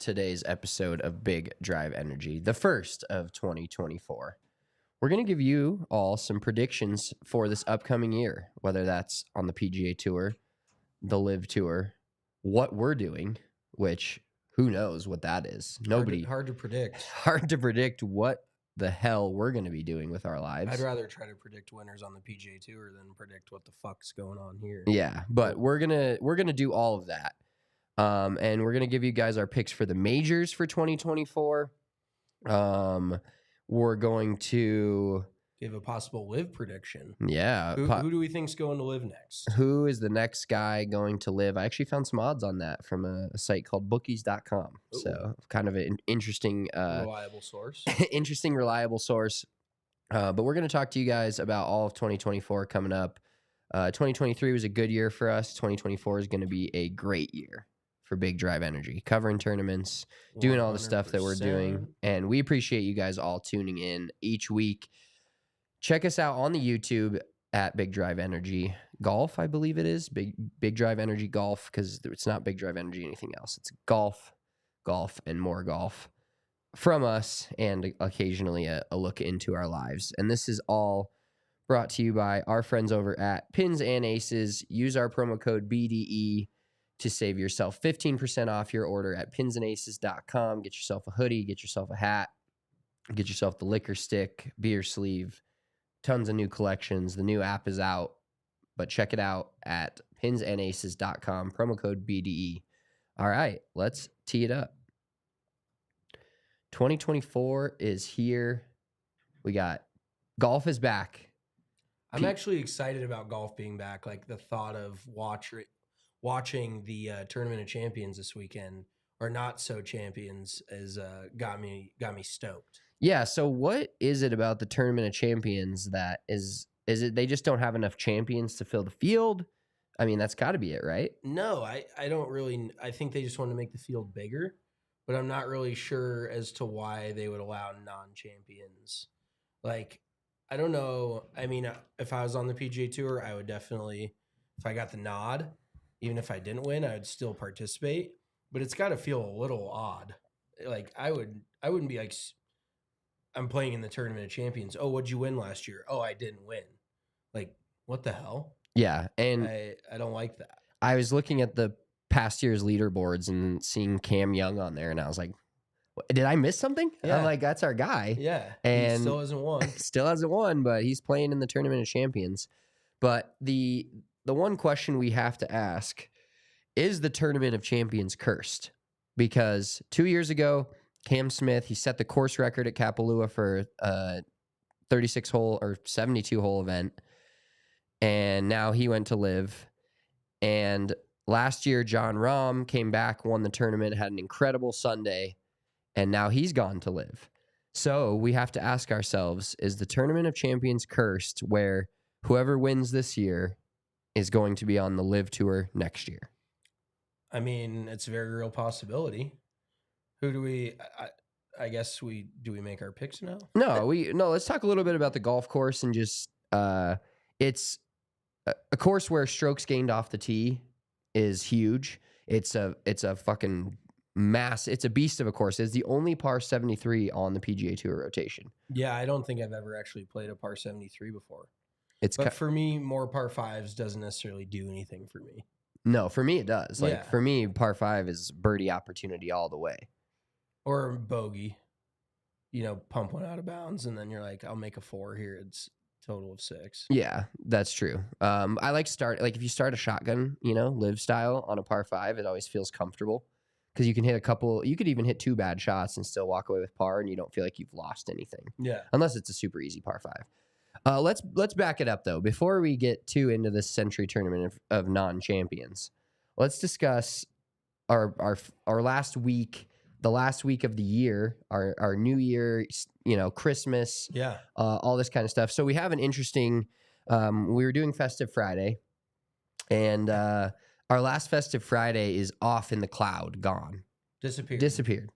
today's episode of Big Drive Energy, the first of 2024. We're going to give you all some predictions for this upcoming year, whether that's on the PGA Tour, the LIV Tour, what we're doing, which who knows what that is. Nobody. Hard to predict. Hard to predict what the hell we're going to be doing with our lives. I'd rather try to predict winners on the PGA Tour than predict what the fuck's going on here. Yeah, but we're gonna do all of that. And we're going to give you guys our picks for the majors for 2024. We're going to give a possible LIV prediction. Yeah. Who do we think's going to LIV next? Who is the next guy going to LIV? I actually found some odds on that from a site called bookies.com. Ooh. So kind of an interesting... reliable source. Interesting, reliable source. But we're going to talk to you guys about all of 2024 coming up. 2023 was a good year for us. 2024 is going to be a great year for Big Drive Energy, covering tournaments, doing all the stuff that we're doing. And we appreciate you guys all tuning in each week. Check us out on the YouTube at Big Drive Energy Golf, I believe it is. Big Drive Energy Golf, because it's not Big Drive Energy anything else. It's golf, and more golf from us, and occasionally a look into our lives. And this is all brought to you by our friends over at Pins and Aces. Use our promo code BDE to save yourself 15% off your order at pinsandaces.com. Get yourself a hoodie, get yourself a hat, get yourself the liquor stick, beer sleeve, tons of new collections. The new app is out, but check it out at pinsandaces.com, promo code BDE. All right, let's tee it up. 2024 is here. We got golf is back. I'm actually excited about golf being back. Like the thought of watching the Tournament of Champions this weekend, or not so champions, has got me stoked. Yeah. So what is it about the Tournament of Champions that is it they just don't have enough champions to fill the field? I mean, that's got to be it, right? No, I don't really. I think they just want to make the field bigger, but I'm not really sure as to why they would allow non-champions. Like, I don't know. I mean, if I was on the PGA Tour, I would definitely, if I got the nod, even if I didn't win, I would still participate. But it's got to feel a little odd. Like, I wouldn't be like, I'm playing in the Tournament of Champions. Oh, what'd you win last year? Oh, I didn't win. Like, what the hell? Yeah, and I don't like that. I was looking at the past year's leaderboards and seeing Cam Young on there, and I was like, did I miss something? Yeah. I'm like, that's our guy. Yeah, and he still hasn't won. Still hasn't won, but he's playing in the Tournament of Champions. But the one question we have to ask, is the Tournament of Champions cursed? Because 2 years ago, Cam Smith, he set the course record at Kapalua for a 36-hole or 72-hole event, and now he went to LIV. And last year, John Rahm came back, won the tournament, had an incredible Sunday, and now he's gone to LIV. So we have to ask ourselves, is the Tournament of Champions cursed, where whoever wins this year is going to be on the LIV Tour next year? I mean, it's a very real possibility. Who do we? I guess we make our picks now. No, let's talk a little bit about the golf course and just it's a course where strokes gained off the tee is huge. It's a fucking mass. It's a beast of a course. It's the only par 73 on the PGA Tour rotation. Yeah, I don't think I've ever actually played a par 73 before. But for me, more par 5s doesn't necessarily do anything for me. No, for me it does. Like for me, par 5 is birdie opportunity all the way. Or bogey. You know, pump one out of bounds, and then you're like, I'll make a 4 here. It's a total of 6. Yeah, that's true. I like if you start a shotgun, LIV style on a par 5, it always feels comfortable because you can hit you could even hit 2 bad shots and still walk away with par, and you don't feel like you've lost anything. Yeah. Unless it's a super easy par 5. Let's back it up though. Before we get too into this Sentry Tournament of non-champions, let's discuss our last week. The last week of the year, our New Year, Christmas, all this kind of stuff. So we have an interesting. We were doing Festive Friday, and our last Festive Friday is off in the cloud, gone, disappeared,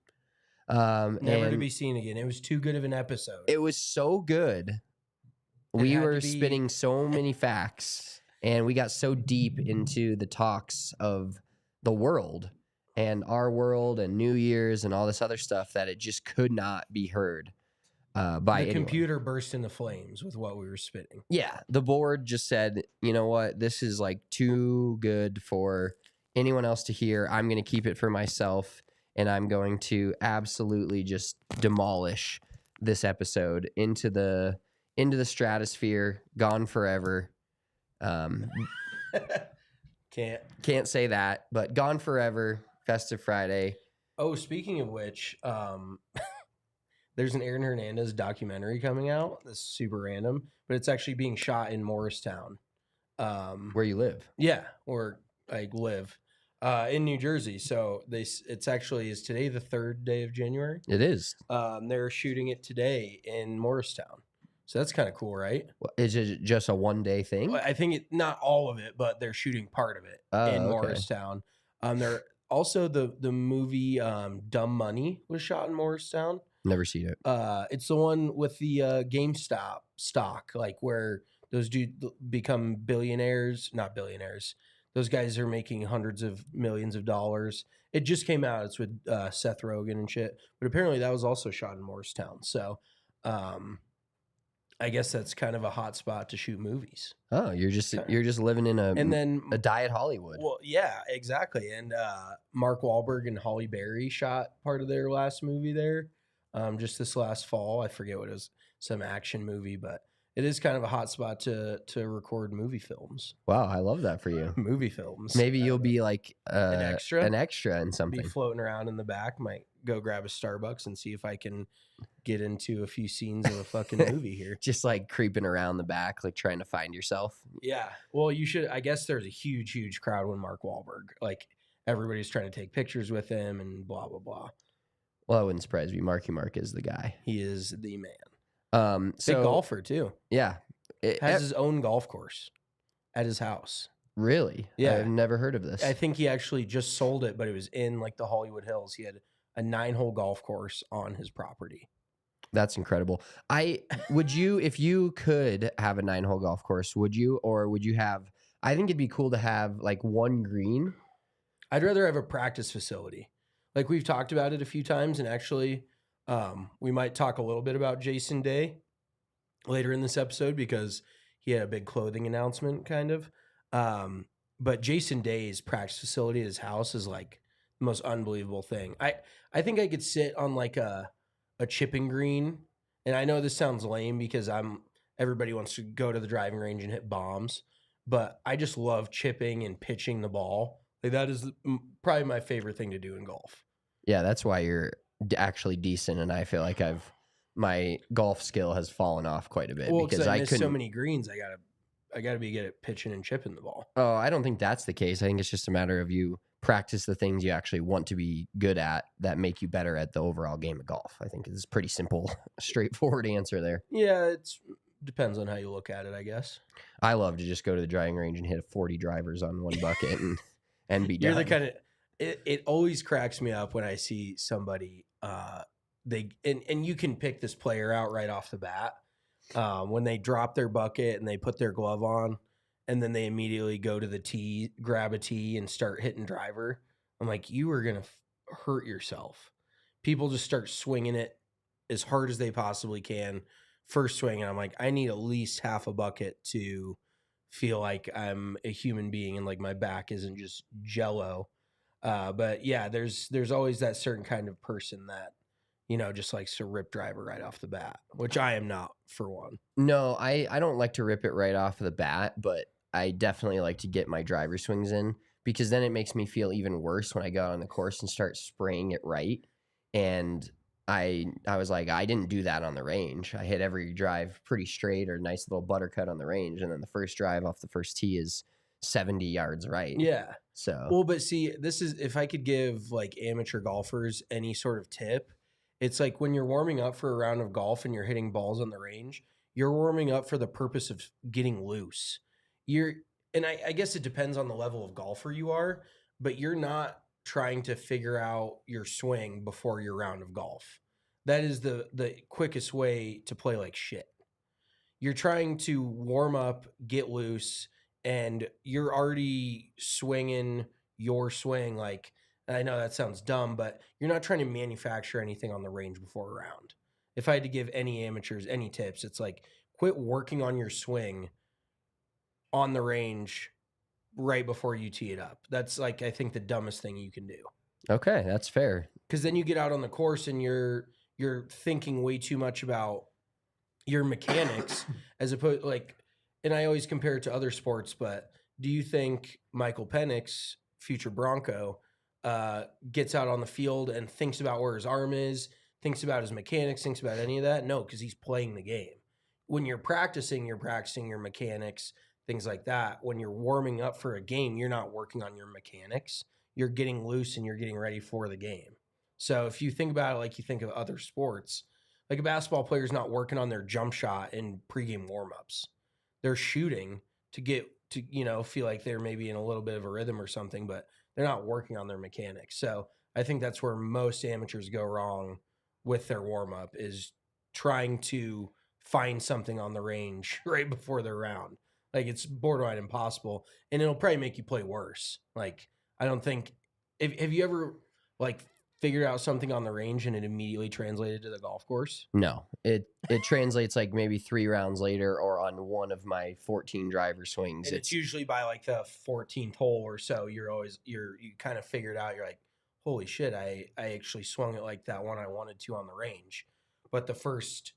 never to be seen again. It was too good of an episode. It was so good. We were spitting so many facts, and we got so deep into the talks of the world. and our world and New Year's and all this other stuff that it just could not be heard by The anyone. computer burst into flames with what we were spitting. Yeah, the board just said, you know what, this is like too good for anyone else to hear. I'm going to keep it for myself, and I'm going to absolutely just demolish this episode into the stratosphere, gone forever. Can't say that, but gone forever. Festive Friday. Oh, speaking of which, there's an Aaron Hernandez documentary coming out. This is super random, but it's actually being shot in Morristown. Where you live? Yeah, or I live in New Jersey. So it's actually is today the 3rd day of January. It is. They're shooting it today in Morristown. So that's kind of cool, right? Is it just a 1-day thing? I think not all of it, but they're shooting part of it in Morristown. They're also the movie Dumb Money was shot in Morristown. Never seen it. It's the one with the GameStop stock, like where those dudes become billionaires, not billionaires. Those guys are making hundreds of millions of dollars. It just came out. It's with Seth Rogen and shit. But apparently that was also shot in Morristown. So I guess that's kind of a hot spot to shoot movies. Oh, you're just living in a diet Hollywood. Well, yeah, exactly. And Mark Wahlberg and Halle Berry shot part of their last movie there, just this last fall. I forget what it was, some action movie, but it is kind of a hot spot to record movie films. Wow, I love that for you. Movie films. Maybe you'll be like an extra in something. Be floating around in the back. Might go grab a Starbucks and see if I can get into a few scenes of a fucking movie here. Just like creeping around the back, like trying to find yourself. Yeah. Well, you should. I guess there's a huge crowd when Mark Wahlberg. Like everybody's trying to take pictures with him and blah blah blah. Well, that wouldn't surprise me. Marky Mark is the guy. He is the man. So big golfer too. Yeah, has his own golf course at his house. Really? Yeah, I've never heard of this. I think he actually just sold it, but it was in like the Hollywood Hills. He had a 9-hole golf course on his property. That's incredible. Would you, if you could have a 9-hole golf course, would you, or would you have? I think it'd be cool to have like one green. I'd rather have a practice facility. Like we've talked about it a few times, and actually. We might talk a little bit about Jason Day later in this episode because he had a big clothing announcement kind of. But Jason Day's practice facility at his house is like the most unbelievable thing. I think I could sit on like a chipping green. And I know this sounds lame because everybody wants to go to the driving range and hit bombs, but I just love chipping and pitching the ball. Like that is probably my favorite thing to do in golf. Yeah, that's why you're actually decent, and I feel like my golf skill has fallen off quite a bit because I missed so many greens. I gotta be good at pitching and chipping the ball. Oh, I don't think that's the case. I think it's just a matter of you practice the things you actually want to be good at that make you better at the overall game of golf. I think it's a pretty simple, straightforward answer there. Yeah, it depends on how you look at it, I guess. I love to just go to the driving range and hit 40 drivers on one bucket and be done. You're the kind of it always cracks me up when I see somebody and you can pick this player out right off the bat when they drop their bucket and they put their glove on and then they immediately go to the tee, grab a tee and start hitting driver. I'm like, you are gonna hurt yourself. People just start swinging it as hard as they possibly can first swing, and I'm like, I need at least half a bucket to feel like I'm a human being and like my back isn't just jello. But yeah, there's always that certain kind of person that, just likes to rip driver right off the bat, which I am not for one. No, I don't like to rip it right off the bat, but I definitely like to get my driver swings in because then it makes me feel even worse when I go out on the course and start spraying it right. And I was like, I didn't do that on the range. I hit every drive pretty straight or nice little buttercut on the range. And then the first drive off the first tee is 70 yards right. Yeah. So well, but see, this is if I could give like amateur golfers any sort of tip, it's like when you're warming up for a round of golf and you're hitting balls on the range, you're warming up for the purpose of getting loose. I guess it depends on the level of golfer you are, but you're not trying to figure out your swing before your round of golf. That is the quickest way to play like shit. You're trying to warm up, get loose, and you're already swinging your swing like And I know that sounds dumb, but you're not trying to manufacture anything on the range before a round. If I had to give any amateurs any tips, it's like quit working on your swing on the range right before you tee it up. That's like, I think, the dumbest thing you can do. Okay, that's fair. Because then you get out on the course and you're thinking way too much about your mechanics as opposed, like, and I always compare it to other sports, but do you think Michael Penix, future Bronco, gets out on the field and thinks about where his arm is, thinks about his mechanics, thinks about any of that? No, because he's playing the game. When you're practicing your mechanics, things like that. When you're warming up for a game, you're not working on your mechanics. You're getting loose and you're getting ready for the game. So if you think about it like you think of other sports, like a basketball player is not working on their jump shot in pregame warmups. They're shooting to get to, feel like they're maybe in a little bit of a rhythm or something, but they're not working on their mechanics. So I think that's where most amateurs go wrong with their warm-up, is trying to find something on the range right before their round. Like, it's borderline impossible, and it'll probably make you play worse. Like, I don't think have you ever like figured out something on the range and it immediately translated to the golf course? No, it translates like maybe 3 rounds later or on one of my 14 driver swings. And it's usually by like the 14th hole or so. You kind of figured out. You're like, holy shit, I actually swung it like that one I wanted to on the range. But the first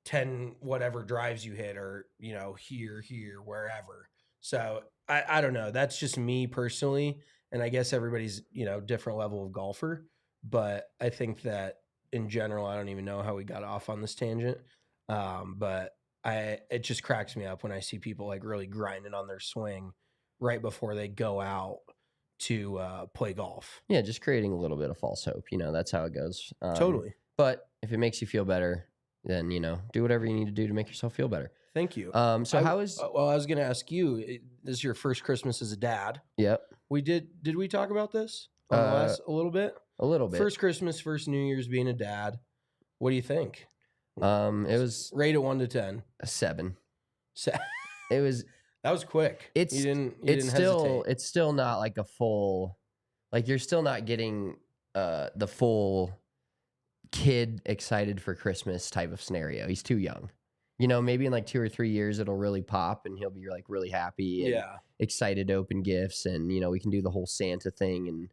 10 whatever drives you hit are, here, wherever. So I don't know. That's just me personally. And I guess everybody's, different level of golfer. But I think that in general, I don't even know how we got off on this tangent. But it just cracks me up when I see people like really grinding on their swing right before they go out to play golf. Yeah, just creating a little bit of false hope. That's how it goes. Totally. But if it makes you feel better, then, do whatever you need to do to make yourself feel better. Thank you. So how is... Well, I was going to ask you, this is your first Christmas as a dad. Yep. Did we talk about this on the last a little bit? A little bit. First Christmas, first New Year's being a dad. What do you think? It was... Rate it 1 to 10. A 7. It was... That was quick. You didn't hesitate. It's still not like a full... Like, you're still not getting the full kid excited for Christmas type of scenario. He's too young. Maybe in like 2 or 3 years, it'll really pop and he'll be like really happy and excited to open gifts. And, we can do the whole Santa thing and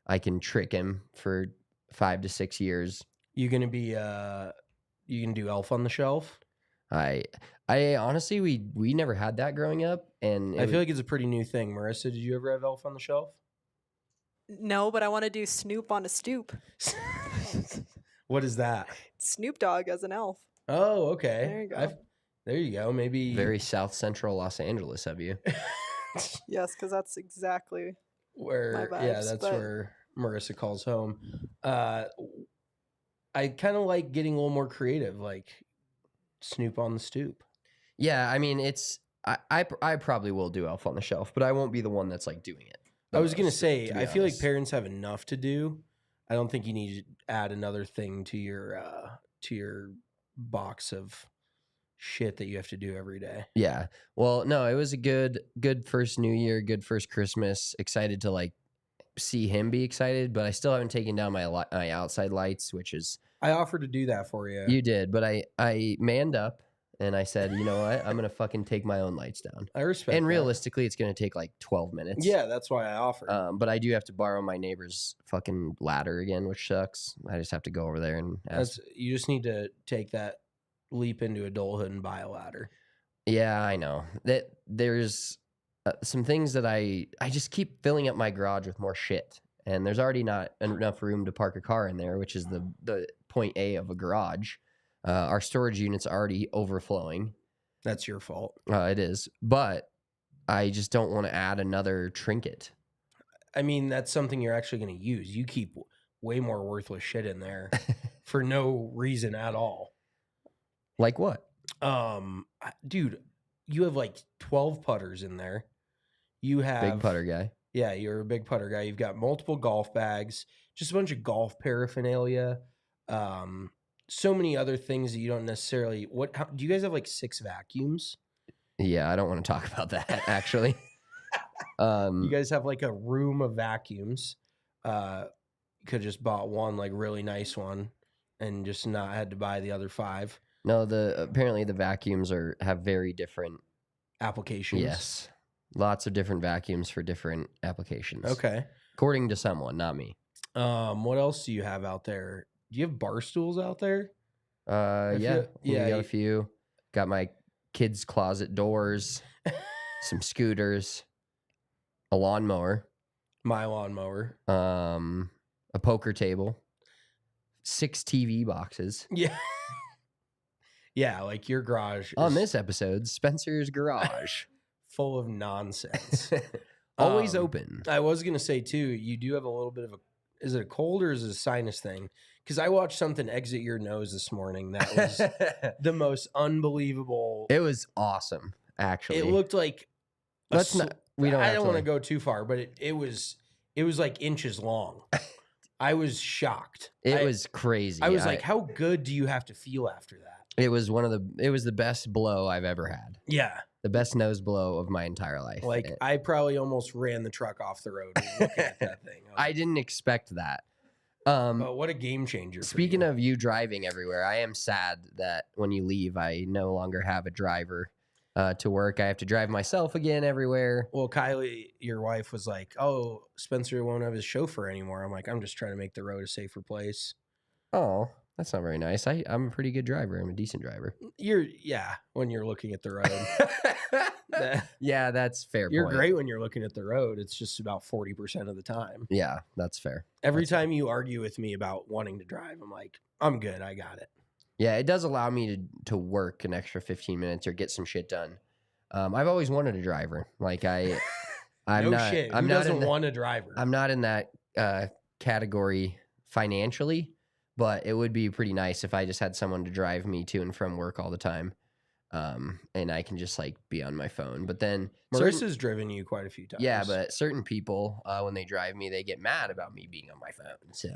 I can trick him for 5 to 6 years. You going to be, you can do Elf on the Shelf? I honestly, we never had that growing up. And I feel like it's a pretty new thing. Marissa, did you ever have Elf on the Shelf? No, but I want to do Snoop on a Stoop. What is that? Snoop Dogg as an elf. Oh, okay. There you go. There you go. Maybe very South Central Los Angeles of you. Yes, because that's exactly where my vibes, that's where Marissa calls home. I kind of like getting a little more creative, like Snoop on the Stoop. Yeah, I mean, I probably will do Elf on the Shelf, but I won't be the one that's like doing it. I was gonna say, I feel like parents have enough to do. I don't think you need to add another thing to your box of shit that you have to do every day. Yeah. Well, no, it was a good first New Year, good first Christmas. Excited to like see him be excited, but I still haven't taken down my outside lights, which is... I offered to do that for you. You did, but I manned up. And I said, you know what? I'm going to fucking take my own lights down. I respect And realistically, it's going to take like 12 minutes. Yeah, that's why I offered. But I do have to borrow my neighbor's fucking ladder again, which sucks. I just have to go over there and ask. You just need to take that leap into adulthood and buy a ladder. Yeah, I know. That there's some things that I just keep filling up my garage with more shit. And there's already not enough room to park a car in there, which is the point A of a garage. Our storage unit's already overflowing. That's your fault. It is. But I just don't want to add another trinket. I mean, that's something you're actually going to use. You keep way more worthless shit in there for no reason at all. Like what? Dude, you have like 12 putters in there. You have... Big putter guy. Yeah, you're a big putter guy. You've got multiple golf bags, just a bunch of golf paraphernalia. So many other things that you don't necessarily... do you guys have like 6 vacuums? Yeah, I don't want to talk about that, actually. You guys have like a room of vacuums. could just bought one like really nice one and just not had to buy the other 5 No, apparently the vacuums have very different applications. Yes. Lots of different vacuums for different applications. Okay. According to someone, not me. What else do you have out there? Do you have bar stools out there? Yeah. We got a few. Got my kids' closet doors, some scooters, a lawnmower, My lawnmower. a poker table, 6 TV boxes. Yeah. Yeah, like your garage On is this episode, Spencer's Garage. full of nonsense. Always open. I was going to say, too, you do have a little bit of is it a cold or is it a sinus thing? Because I watched something exit your nose this morning that was the most unbelievable. It was awesome, actually. It looked like we don't I have don't to, want to go too far, but it was like inches long. I was shocked. It was crazy. I was like, how good do you have to feel after that? It was the best blow I've ever had. Yeah. The best nose blow of my entire life. Like, I probably almost ran the truck off the road looking at that thing. I didn't expect that. But what a game changer. Speaking of you driving everywhere, I am sad that when you leave, I no longer have a driver to work. I have to drive myself again everywhere. Well, Kylie, your wife, was like, oh, Spencer won't have his chauffeur anymore. I'm like, I'm just trying to make the road a safer place. Oh, that's not very nice. I'm a pretty good driver. I'm a decent driver. When you're looking at the road. Yeah, that's fair. You're point. great when you're looking at the road. It's just about 40% of the time. Yeah, that's fair. Every time you argue with me about wanting to drive, I'm like, I'm good. I got it. Yeah, it does allow me to work an extra 15 minutes or get some shit done. I've always wanted a driver. Like I'm no not. shit. I'm Who not doesn't want a driver? I'm not in that category financially, but it would be pretty nice if I just had someone to drive me to and from work all the time. And I can just like be on my phone. But then Marissa's driven you quite a few times. Yeah, but certain people, when they drive me, they get mad about me being on my phone. So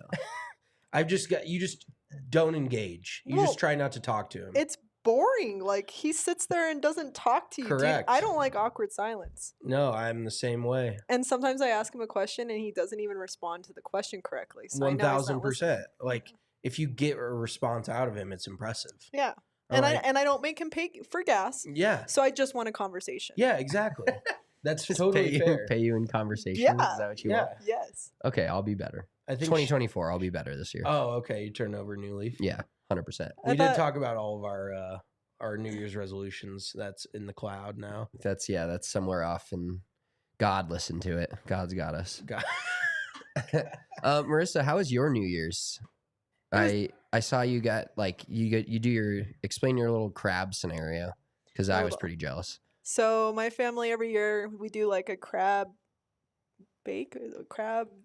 you just don't engage. You just try not to talk to him. It's boring. Like, he sits there and doesn't talk to you. Correct. Dude, I don't like awkward silence. No, I'm the same way. And sometimes I ask him a question and he doesn't even respond to the question correctly. So 1,000%. Like, if you get a response out of him, it's impressive. Yeah. And I don't make him pay for gas. Yeah. So I just want a conversation. Yeah, exactly. That's just totally fair. Pay you in conversation. Yeah. Is that what you want? Yes. Okay, I'll be better. I think 2024, I'll be better this year. Oh, okay. You turn over a new leaf. Yeah, 100%. We did talk about all of our New Year's resolutions. That's in the cloud now. That's somewhere off, and God listened to it. God's got us. God. Marissa, how was your New Year's? I saw you got like explain your little crab scenario because I was pretty jealous. So my family every year we do like a crab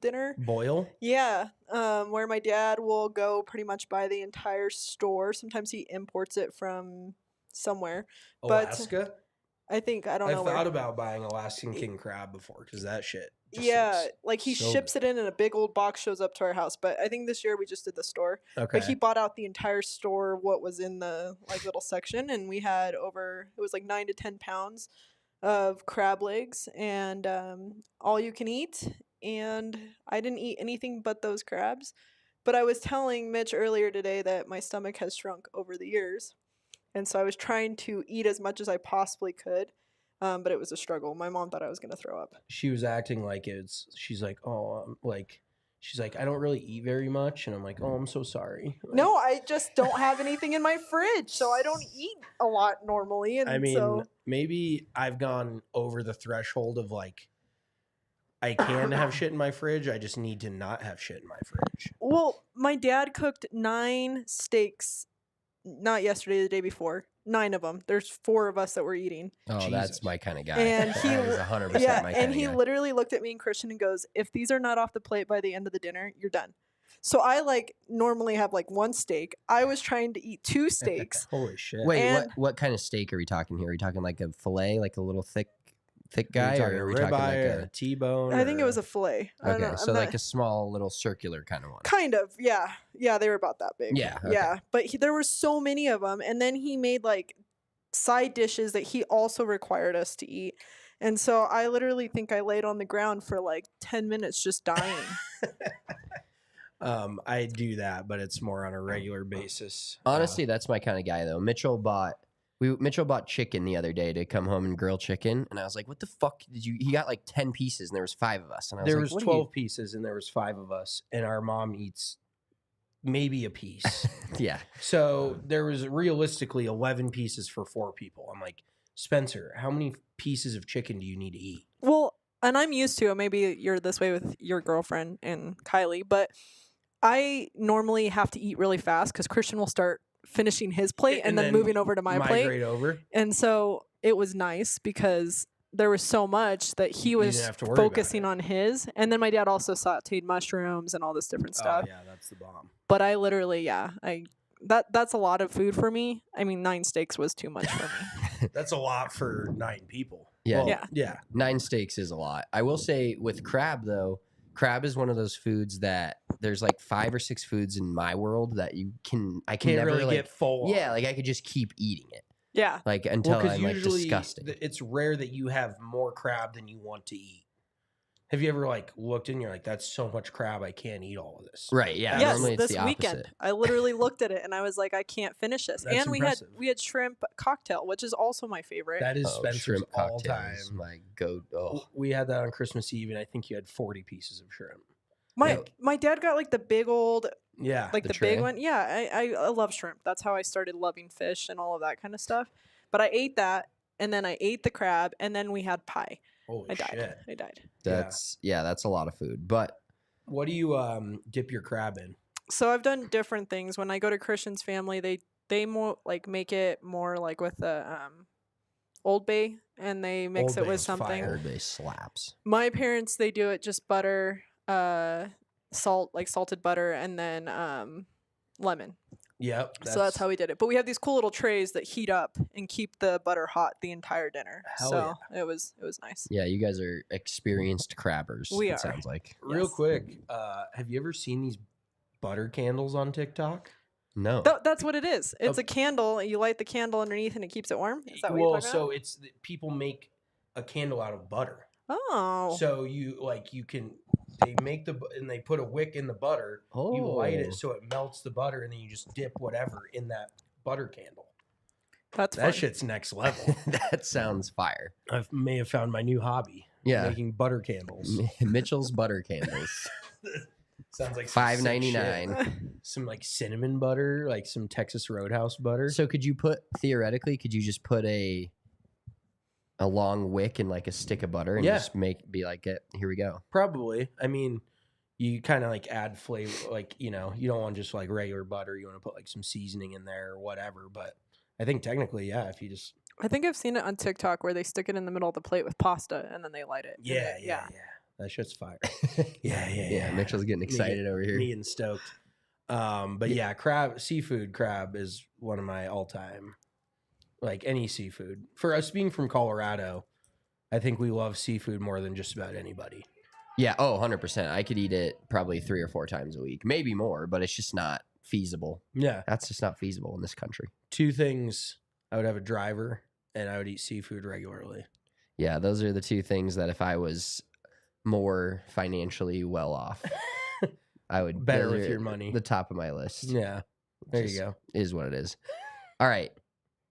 dinner. Boil? Yeah. Where my dad will go pretty much buy the entire store. Sometimes he imports it from somewhere. Alaska? I don't know. I've thought about buying Alaskan king crab before because that shit. Yeah, like he ships it in a big old box, shows up to our house. But I think this year we just did the store. Okay. But he bought out the entire store, what was in the like little section, and we had it was like 9 to 10 pounds of crab legs and all you can eat. And I didn't eat anything but those crabs. But I was telling Mitch earlier today that my stomach has shrunk over the years. And so I was trying to eat as much as I possibly could. But it was a struggle. My mom thought I was going to throw up. She was acting like she's like, I don't really eat very much. And I'm like, oh, I'm so sorry. Like, no, I just don't have anything in my fridge. So I don't eat a lot normally. And I mean, maybe I've gone over the threshold of like, I can have shit in my fridge. I just need to not have shit in my fridge. Well, my dad cooked 9 steaks, not yesterday, the day before. 9 of them. There's 4 of us that were eating. Oh, Jesus. That's my kind of guy. And he That is 100% my kind yeah, of and he guy. literally looked at me and Christian and goes, "If these are not off the plate by the end of the dinner, you're done." So I like normally have like 1 steak. I was trying to eat 2 steaks. Holy shit. Wait, And- what kind of steak are we talking here? Are we talking like a fillet, like a little thick Are guy, we or talking are we ribeye talking like or a T-bone? I think it was a fillet. I don't Okay, know. so I'm like not- a small little circular kind of one. Kind of, yeah. Yeah, they were about that big. Yeah, okay. Yeah, but there were so many of them. And then he made like side dishes that he also required us to eat. And so I literally think I laid on the ground for like 10 minutes just dying. I do that, but it's more on a regular basis. Honestly, that's my kind of guy though. Mitchell bought chicken the other day to come home and grill chicken, and I was like, "What the fuck did you?" He got like 10 pieces, and there was 5 of us, and I was there like, was "What are 12 pieces, and there was 5 of us, and our mom eats maybe a piece. you-" Yeah, So there was realistically 11 pieces for 4 people. I'm like, Spencer, how many pieces of chicken do you need to eat? Well, and I'm used to it. Maybe you're this way with your girlfriend and Kylie, but I normally have to eat really fast because Christian will start finishing his plate and then moving over to my plate. Migrate over. And so it was nice because there was so much that he You was didn't have to worry focusing about on his. And then my dad also sauteed mushrooms and all this different stuff. Oh, yeah, that's the bomb. But I literally, that's a lot of food for me. I mean, 9 steaks was too much for me. That's a lot for 9 people. Yeah. Well, Yeah. Yeah. 9 steaks is a lot. I will say with crab though, crab is one of those foods that there's like 5 or 6 foods in my world that I can Can't never really get full. Yeah, like I could just keep eating it. Yeah. Like until Well, 'cause I'm like usually disgusted. it's rare that you have more crab than you want to eat. Have you ever like looked in? You're like, that's so much crab, I can't eat all of this. Right, yeah. Yes, Normally it's this the opposite. weekend I literally looked at it and I was like, I can't finish this. That's and impressive. we had shrimp cocktail, which is also my favorite. That is Oh, Spencer's shrimp all time. cocktails. My goat. Oh, We had that on Christmas Eve, and I think you had 40 pieces of shrimp. My dad got like the big old, Yeah. like The the tray? big one. Yeah, I love shrimp. That's how I started loving fish and all of that kind of stuff. But I ate that, and then I ate the crab, and then we had pie. Holy I died. shit. I died. that's that's a lot of food. But What do you dip your crab in? So I've done different things. When I go to Christian's family, they more like make it more like with the Old Bay, and they mix Old it Bay with is something. fire. Old Bay slaps. My parents, they do it just butter, salt, like salted butter, and then lemon. Yep. So that's how we did it. But we have these cool little trays that heat up and keep the butter hot the entire dinner. Hell so it was nice. Yeah, you guys are experienced crabbers. We it are. sounds like. Real Yes. quick, have you ever seen these butter candles on TikTok? No. That's what it is. It's a candle. You light the candle underneath and it keeps it warm. Is that what you're talking so it's people make a candle out of butter. about? Oh. So they make and they put a wick in the butter. Oh. You light it so it melts the butter, and then you just dip whatever in that butter candle. That's That fun. shit's next level. That sounds fire. I may have found my new hobby. Yeah. Making butter candles. Mitchell's butter candles. Sounds like some sick shit. $5.99. Some like cinnamon butter, like some Texas Roadhouse butter. So could you just put a long wick and like a stick of butter and Yeah. just be like, here we go. Probably. I mean, you kind of like add flavor, like, you don't want just like regular butter. You want to put like some seasoning in there or whatever. But I think technically, yeah, if you just. I think I've seen it on TikTok where they stick it in the middle of the plate with pasta and then they light it. Yeah. That shit's fire. Yeah. Yeah, Mitchell's getting excited over here. Me getting stoked. But yeah, seafood crab is one of my all-time, like any seafood. For us being from Colorado, I think we love seafood more than just about anybody. Yeah, 100%. I could eat it probably 3 or 4 times a week, maybe more, but it's just not feasible. Yeah. That's just not feasible in this country. 2 things: I would have a driver, and I would eat seafood regularly. Yeah, those are the 2 things that if I was more financially well off, I would Better those with are your money. The top of my list. Yeah. There Just you go. Is what it is. All right.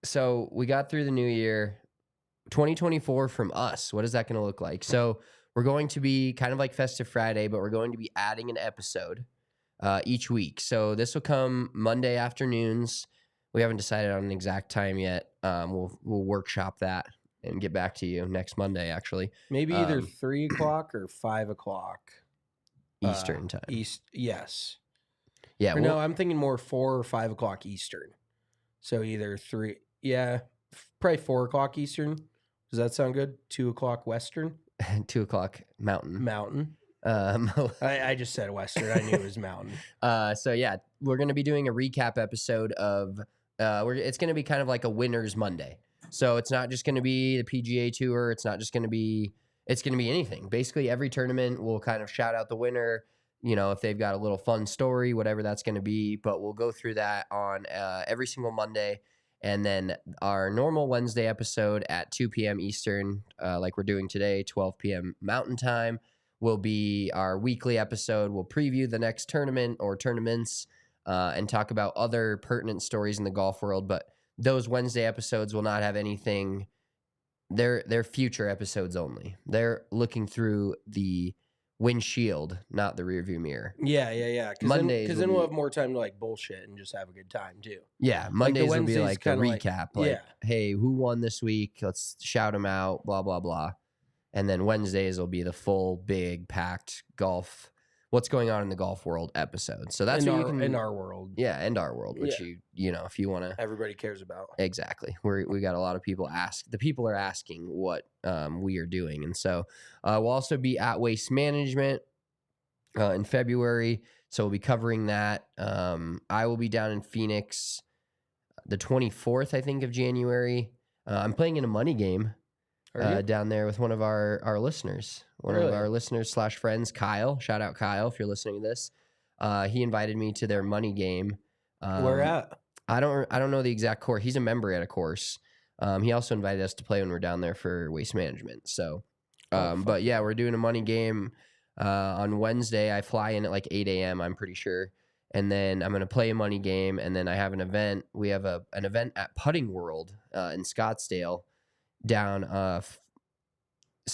So we got through the new year. 2024 from us. What is that going to look like? So we're going to be kind of like Festive Friday, but we're going to be adding an episode each week. So this will come Monday afternoons. We haven't decided on an exact time yet. We'll workshop that and get back to you next Monday, actually. Maybe either 3 o'clock or 5 o'clock. Eastern time. Yes. Yeah. Or no, I'm thinking more 4 or 5 o'clock Eastern. So either 3, probably 4 o'clock Eastern. Does that sound good? 2 o'clock Western? 2 o'clock Mountain. Mountain. Um, I just said Western. I knew it was Mountain. So yeah, we're going to be doing a recap episode of, it's going to be kind of like a winner's Monday. So it's not just going to be the PGA Tour. It's not just going to be, it's going to be anything. Basically every tournament we'll kind of shout out the winner, if they've got a little fun story, whatever that's going to be, but we'll go through that on every single Monday. And then our normal Wednesday episode at 2 p.m. Eastern, like we're doing today, 12 p.m. Mountain Time, will be our weekly episode. We'll preview the next tournament or tournaments and talk about other pertinent stories in the golf world. But those Wednesday episodes will not have anything. They're future episodes only. They're looking through the windshield, not the rearview mirror. Yeah. Because then we'll have more time to like bullshit and just have a good time too. Yeah, Mondays will be Wednesday's like a kinda recap. Like, hey, who won this week? Let's shout them out, blah, blah, blah. And then Wednesdays will be the full, big, packed golf, what's going on in the golf world episode. So that's what you can... In our world. Yeah, and our world, which you know, if you want to... Everybody cares about. Exactly. We got a lot of people ask. The people are asking what we are doing. And so we'll also be at Waste Management in February. So we'll be covering that. I will be down in Phoenix the 24th, I think, of January. I'm playing in a money game down there with one of our listeners. One of our listeners / friends, Kyle. Shout out Kyle if you're listening to this. He invited me to their money game. Where at? I don't know the exact course. He's a member at a course. He also invited us to play when we're down there for Waste Management. So, but yeah, we're doing a money game on Wednesday. I fly in at like 8 a.m. I'm pretty sure, and then I'm gonna play a money game, and then I have an event. We have an event at Putting World in Scottsdale down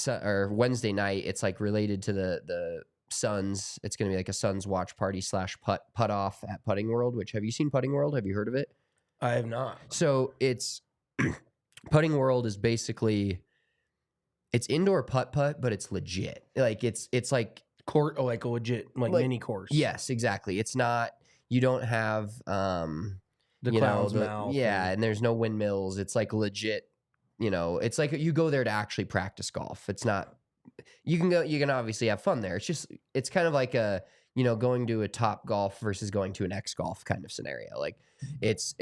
or Wednesday night. It's like related to the Suns. It's going to be like a Suns watch party / putt off at Putting World, which have you seen Putting World? Have you heard of it? I have not. So it's Putting World is basically, it's indoor putt, but it's legit. Like it's like court, like a legit like mini course. Yes, exactly. It's not, you don't have the clown's mouth. Yeah, and there's no windmills. It's like legit. You know, it's like you go there to actually practice golf. It's not, you can obviously have fun there. It's kind of like going to a Top Golf versus going to an X Golf kind of scenario. Like it's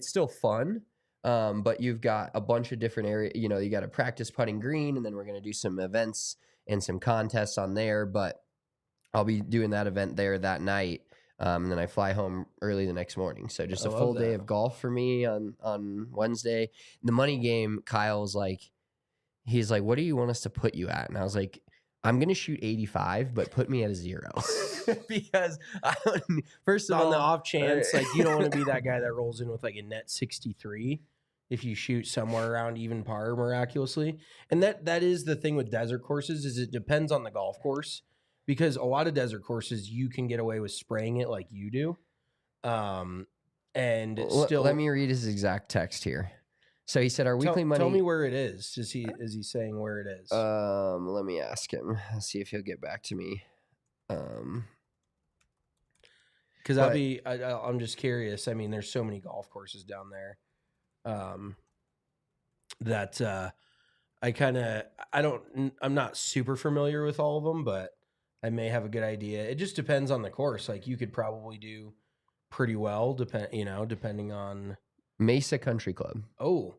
still fun. But you've got a bunch of different areas, you got to practice putting green, and then we're going to do some events and some contests on there, but I'll be doing that event there that night. And then I fly home early the next morning. So just a full day of golf for me on Wednesday. The money game, Kyle's like, he's like, what do you want us to put you at? And I was like, I'm going to shoot 85, but put me at a 0. Because first of all, on the off chance, like you don't want to be that guy that rolls in with like a net 63 if you shoot somewhere around even par miraculously. And that is the thing with desert courses, is it depends on the golf course. Because a lot of desert courses, you can get away with spraying it like you do. And still... Let me read his exact text here. So he said, our weekly money... Tell me where it is. Is he saying where it is? Let me ask him. Let's see if he'll get back to me. Because I'm just curious. I mean, there's so many golf courses down there that I'm not super familiar with all of them, but I may have a good idea. It just depends on the course. Like you could probably do pretty well, depending on Mesa Country Club. Oh,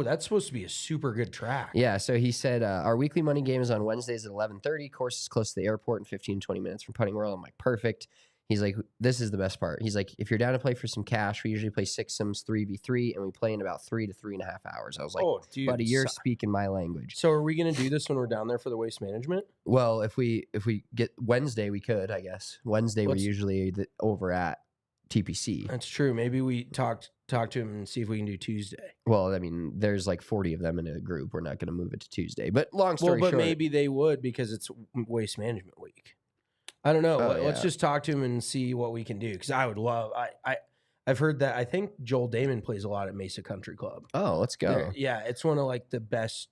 that's supposed to be a super good track. Yeah. So he said, our weekly money game is on Wednesdays at 11:30. Course is close to the airport and 15, 20 minutes from Putting World. I'm like, perfect. He's like, this is the best part. He's like, if you're down to play for some cash, we usually play 6 sims 3v3, and we play in about 3 to 3.5 hours. I was like, dude, buddy, you're speaking my language. So are we going to do this when we're down there for the Waste Management? Well, if we get Wednesday, we could, I guess. Wednesday, we're usually over at TPC. That's true. Maybe we talk to him and see if we can do Tuesday. Well, I mean, there's like 40 of them in a group. We're not going to move it to Tuesday. But long story short. Maybe they would because it's Waste Management Week. I don't know. Let's just talk to him and see what we can do. Because I would love. I've heard that. I think Joel Damon plays a lot at Mesa Country Club. Oh, let's go. Yeah, it's one of like the best.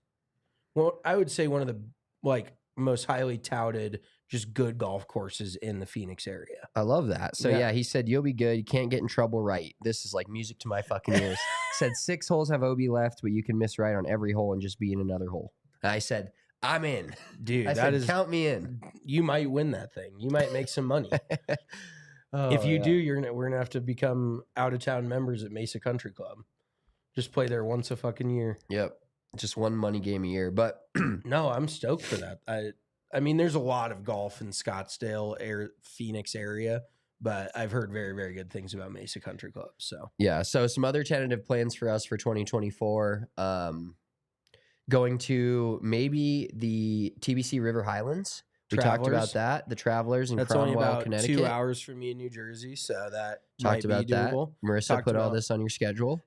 Well, I would say one of the like most highly touted, just good golf courses in the Phoenix area. I love that. So yeah, he said you'll be good. You can't get in trouble right. This is like music to my fucking ears. Said 6 holes have OB left, but you can miss right on every hole and just be in another hole. And I said, I'm in. Dude, count me in. You might win that thing. You might make some money. If you do, we're gonna have to become out of town members at Mesa Country Club. Just play there once a fucking year. Yep. Just one money game a year. But no, I'm stoked for that. I mean, there's a lot of golf in Scottsdale, Phoenix area, but I've heard very, very good things about Mesa Country Club. So Yeah. So some other tentative plans for us for 2024. Going to maybe the TBC River Highlands. We talked about Travelers. that. The Travelers in That's Cromwell, only about Connecticut. 2 hours from me in New Jersey, so that Talked might about be that. doable. Marissa Talked put all about- this on your schedule.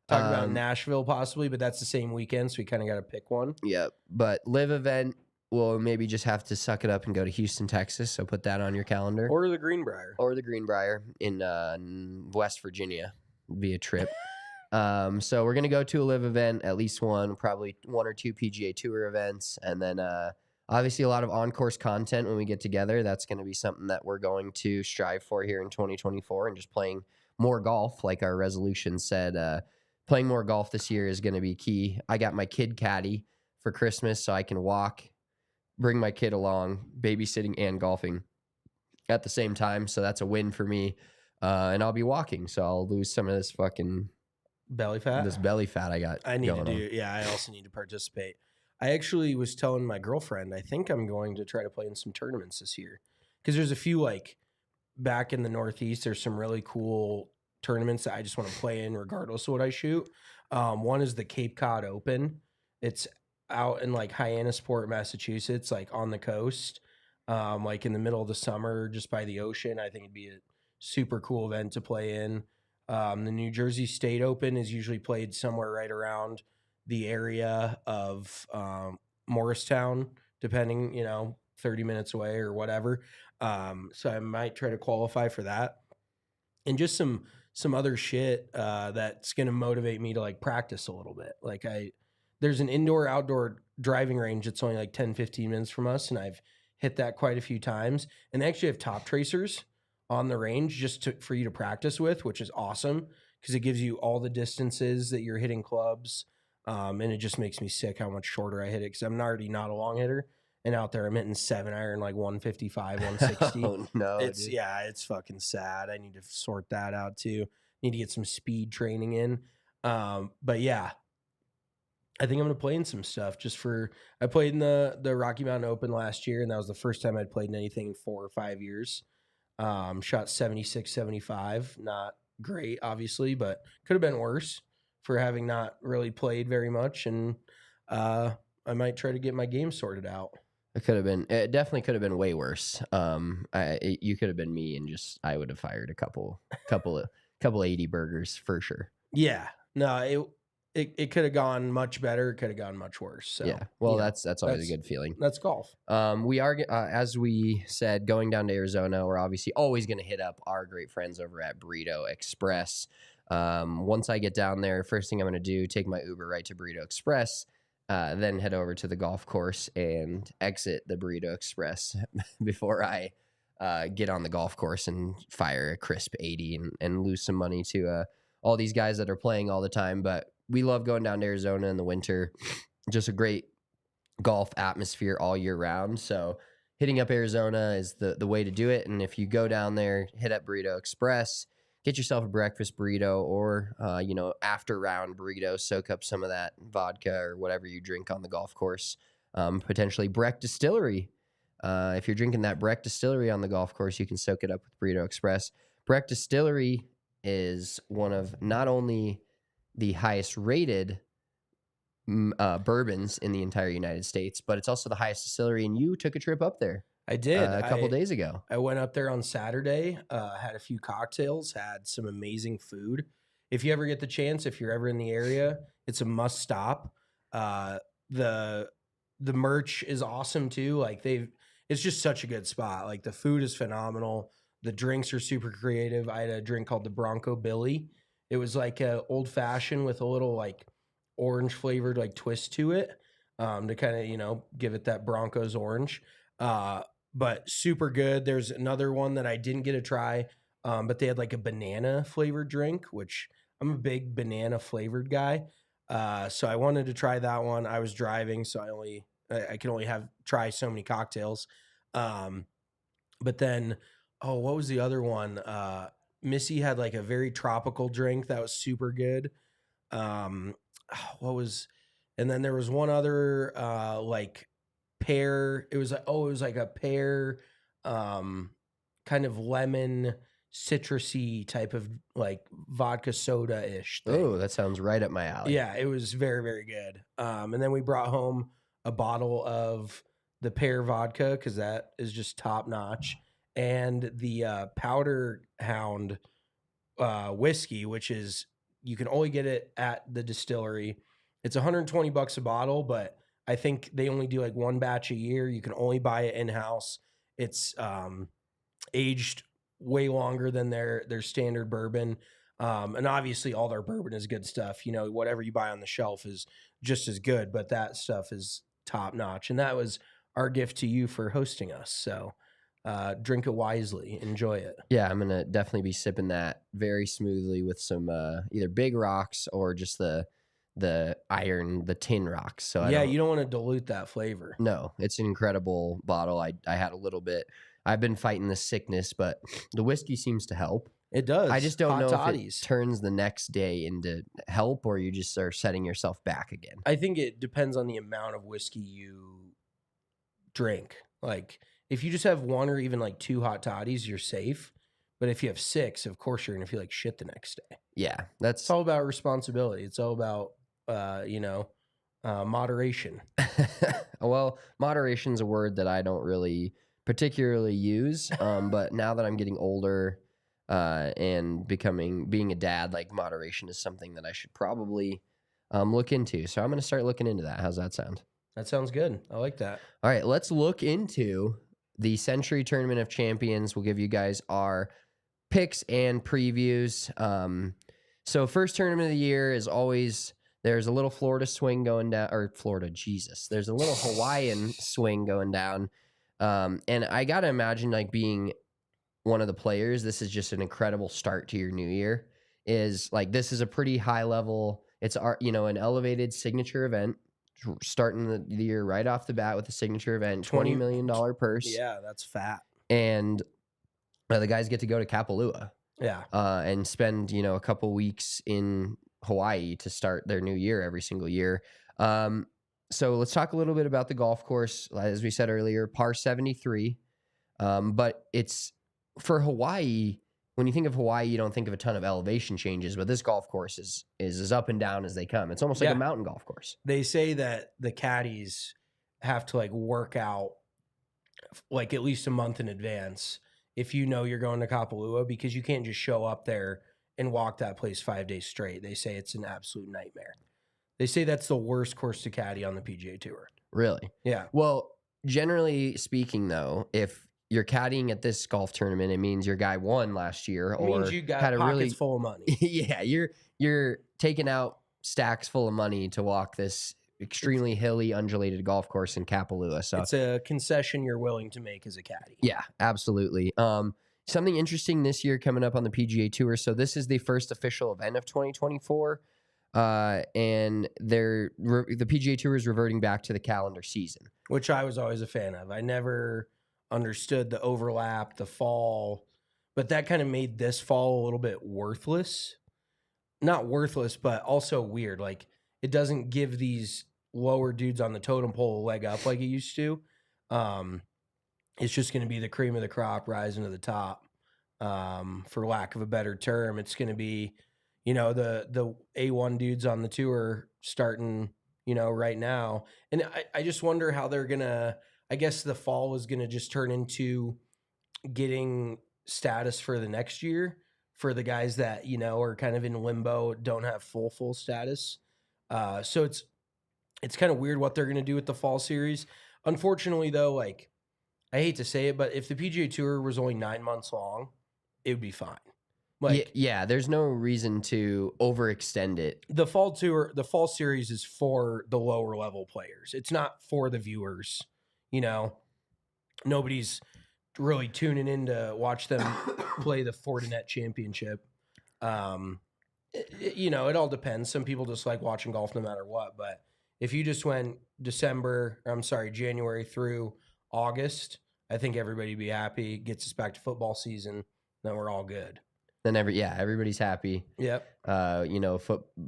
Talk about Nashville possibly, but that's the same weekend, so we kind of got to pick one. Yeah, but live event, we'll maybe just have to suck it up and go to Houston, Texas. So put that on your calendar. Or the Greenbrier. Or the Greenbrier in West Virginia. Would be a trip. So we're going to go to a live event, at least one, probably 1 or 2 PGA Tour events. And then obviously a lot of on-course content when we get together. That's going to be something that we're going to strive for here in 2024, and just playing more golf, like our resolution said. Playing more golf this year is going to be key. I got my kid caddy for Christmas, so I can walk, bring my kid along, babysitting and golfing at the same time. So that's a win for me. And I'll be walking, so I'll lose some of this fucking Belly fat? this belly fat I got. I need to going do, on. yeah, I also need to participate. I actually was telling my girlfriend, I think I'm going to try to play in some tournaments this year. Because there's a few, like, back in the Northeast, there's some really cool tournaments that I just want to play in regardless of what I shoot. One is the Cape Cod Open. It's out in, like, Hyannisport, Massachusetts, like, on the coast, like, in the middle of the summer, just by the ocean. I think it'd be a super cool event to play in. The New Jersey State Open is usually played somewhere right around the area of Morristown, depending, 30 minutes away or whatever. So I might try to qualify for that. And just some other shit that's going to motivate me to, like, practice a little bit. Like, there's an indoor-outdoor driving range that's only like 10, 15 minutes from us, and I've hit that quite a few times. And they actually have top tracers on the range just for you to practice with, which is awesome because it gives you all the distances that you're hitting clubs. And it just makes me sick how much shorter I hit it because I'm already not a long hitter. And out there, I'm hitting 7-iron, like 155, 160. Oh, no, it's dude. yeah, it's fucking sad. I need to sort that out too. Need to get some speed training in. But yeah, I think I'm gonna play in some stuff I played in the Rocky Mountain Open last year, and that was the first time I'd played in anything in 4 or 5 years. Shot 76, 75. Not great, obviously, but could have been worse for having not really played very much. And I might try to get my game sorted out. It definitely could have been way worse. You could have been me, and I would have fired a couple of 80 burgers for sure. Yeah, no, it could have gone much better. It could have gone much worse. So yeah, well, that's always a good feeling. That's golf. We are, as we said, going down to Arizona. We're obviously always going to hit up our great friends over at Burrito Express. Once I get down there, first thing I'm going to do, take my Uber right to Burrito Express, then head over to the golf course and exit the Burrito Express before I get on the golf course and fire a crisp 80 and lose some money to all these guys that are playing all the time. But we love going down to Arizona in the winter. Just a great golf atmosphere all year round. So hitting up Arizona is the way to do it. And if you go down there, hit up Burrito Express, get yourself a breakfast burrito or, after round burrito, soak up some of that vodka or whatever you drink on the golf course. Potentially Breck Distillery. If you're drinking that Breck Distillery on the golf course, you can soak it up with Burrito Express. Breck Distillery is one of not only the highest rated bourbons in the entire United States, but it's also the highest distillery. And you took a trip up there. I did a couple days ago. I went up there on Saturday, had a few cocktails, had some amazing food. If you ever get the chance, if you're ever in the area, it's a must stop. The merch is awesome too. Like it's just such a good spot. Like the food is phenomenal. The drinks are super creative. I had a drink called the Bronco Billy. It was like a old fashioned with a little like orange flavored like twist to it, to kind of, give it that Broncos orange. But super good. There's another one that I didn't get to try, but they had like a banana flavored drink, which I'm a big banana flavored guy. So I wanted to try that one. I was driving, so I can only try so many cocktails. But then, what was the other one? Missy had like a very tropical drink that was super good. And then there was one other, like pear. It was like a pear, kind of lemon citrusy type of like vodka soda ish thing. Oh, that sounds right up my alley. Yeah, it was very, very good. And then we brought home a bottle of the pear vodka because that is just top notch, and the Powder Hound whiskey, which is you can only get it at the distillery. It's $120 a bottle, but I think they only do like one batch a year. You can only buy it in house. It's aged way longer than their standard bourbon. And obviously all their bourbon is good stuff. You know, whatever you buy on the shelf is just as good, but that stuff is top notch. And that was our gift to you for hosting us. So drink it wisely, enjoy it. Yeah, I'm gonna definitely be sipping that very smoothly with some either big rocks or just the tin rocks. So you don't want to dilute that flavor. No, it's an incredible bottle. I had a little bit. I've been fighting this sickness, but the whiskey seems to help. It does. I just don't Hot know toddies. if it turns the next day into help or you just are setting yourself back again. I think it depends on the amount of whiskey you drink. Like if you just have one or even like 2 hot toddies, you're safe. But if you have 6, of course you're gonna feel like shit the next day. Yeah, It's all about responsibility. It's all about moderation. Well, moderation's a word that I don't really particularly use. But now that I'm getting older and being a dad, like moderation is something that I should probably look into. So I'm going to start looking into that. How's that sound? That sounds good. I like that. All right, let's look into the Sentry Tournament of Champions. We'll give you guys our picks and previews. So first tournament of the year is always... There's a little Florida swing going down, or Florida, Jesus. There's a little Hawaiian swing going down. And I got to imagine, like, being one of the players, this is just an incredible start to your new year. This is a pretty high level, it's, an elevated signature event, starting the year right off the bat with a signature event, $20 million purse. Yeah, that's fat. And the guys get to go to Kapalua. Yeah. And spend, a couple weeks in Hawaii to start their new year every single year. So let's talk a little bit about the golf course. As we said earlier, par 73. But it's for Hawaii. When you think of Hawaii, you don't think of a ton of elevation changes, but this golf course is as up and down as they come. It's almost like a mountain golf course. They say that the caddies have to like work out like at least a month in advance if you know you're going to Kapalua, because you can't just show up there and walk that place 5 days straight. They say it's an absolute nightmare. They say that's the worst course to caddy on the PGA Tour. Really? Yeah. Well, generally speaking, though, if you're caddying at this golf tournament, it means your guy won last year, or means you got had a pockets really full of money. Yeah, you're taking out stacks full of money to walk this extremely hilly, undulated golf course in Kapalua. So it's a concession you're willing to make as a caddy. Yeah, absolutely. Something interesting this year coming up on the PGA Tour. So this is the first official event of 2024, and the PGA Tour is reverting back to the calendar season, which I was always a fan of. I never understood the overlap, the fall, but that kind of made this fall a little bit worthless. Not worthless, but also weird. Like it doesn't give these lower dudes on the totem pole a leg up like it used to. It's just going to be the cream of the crop rising to the top, for lack of a better term. It's going to be, the A1 dudes on the tour starting, right now. And I just wonder how they're going to, I guess the fall is going to just turn into getting status for the next year for the guys that, are kind of in limbo, don't have full status. So it's kind of weird what they're going to do with the fall series. Unfortunately, though, like, I hate to say it, but if the PGA Tour was only 9 months long, it would be fine. Like, yeah, there's no reason to overextend it. The fall series is for the lower level players. It's not for the viewers. Nobody's really tuning in to watch them play the Fortinet Championship. It all depends. Some people just like watching golf no matter what. But if you just went January through August, I think everybody would be happy. Gets us back to football season, then we're all good. Then everybody's happy. Yep.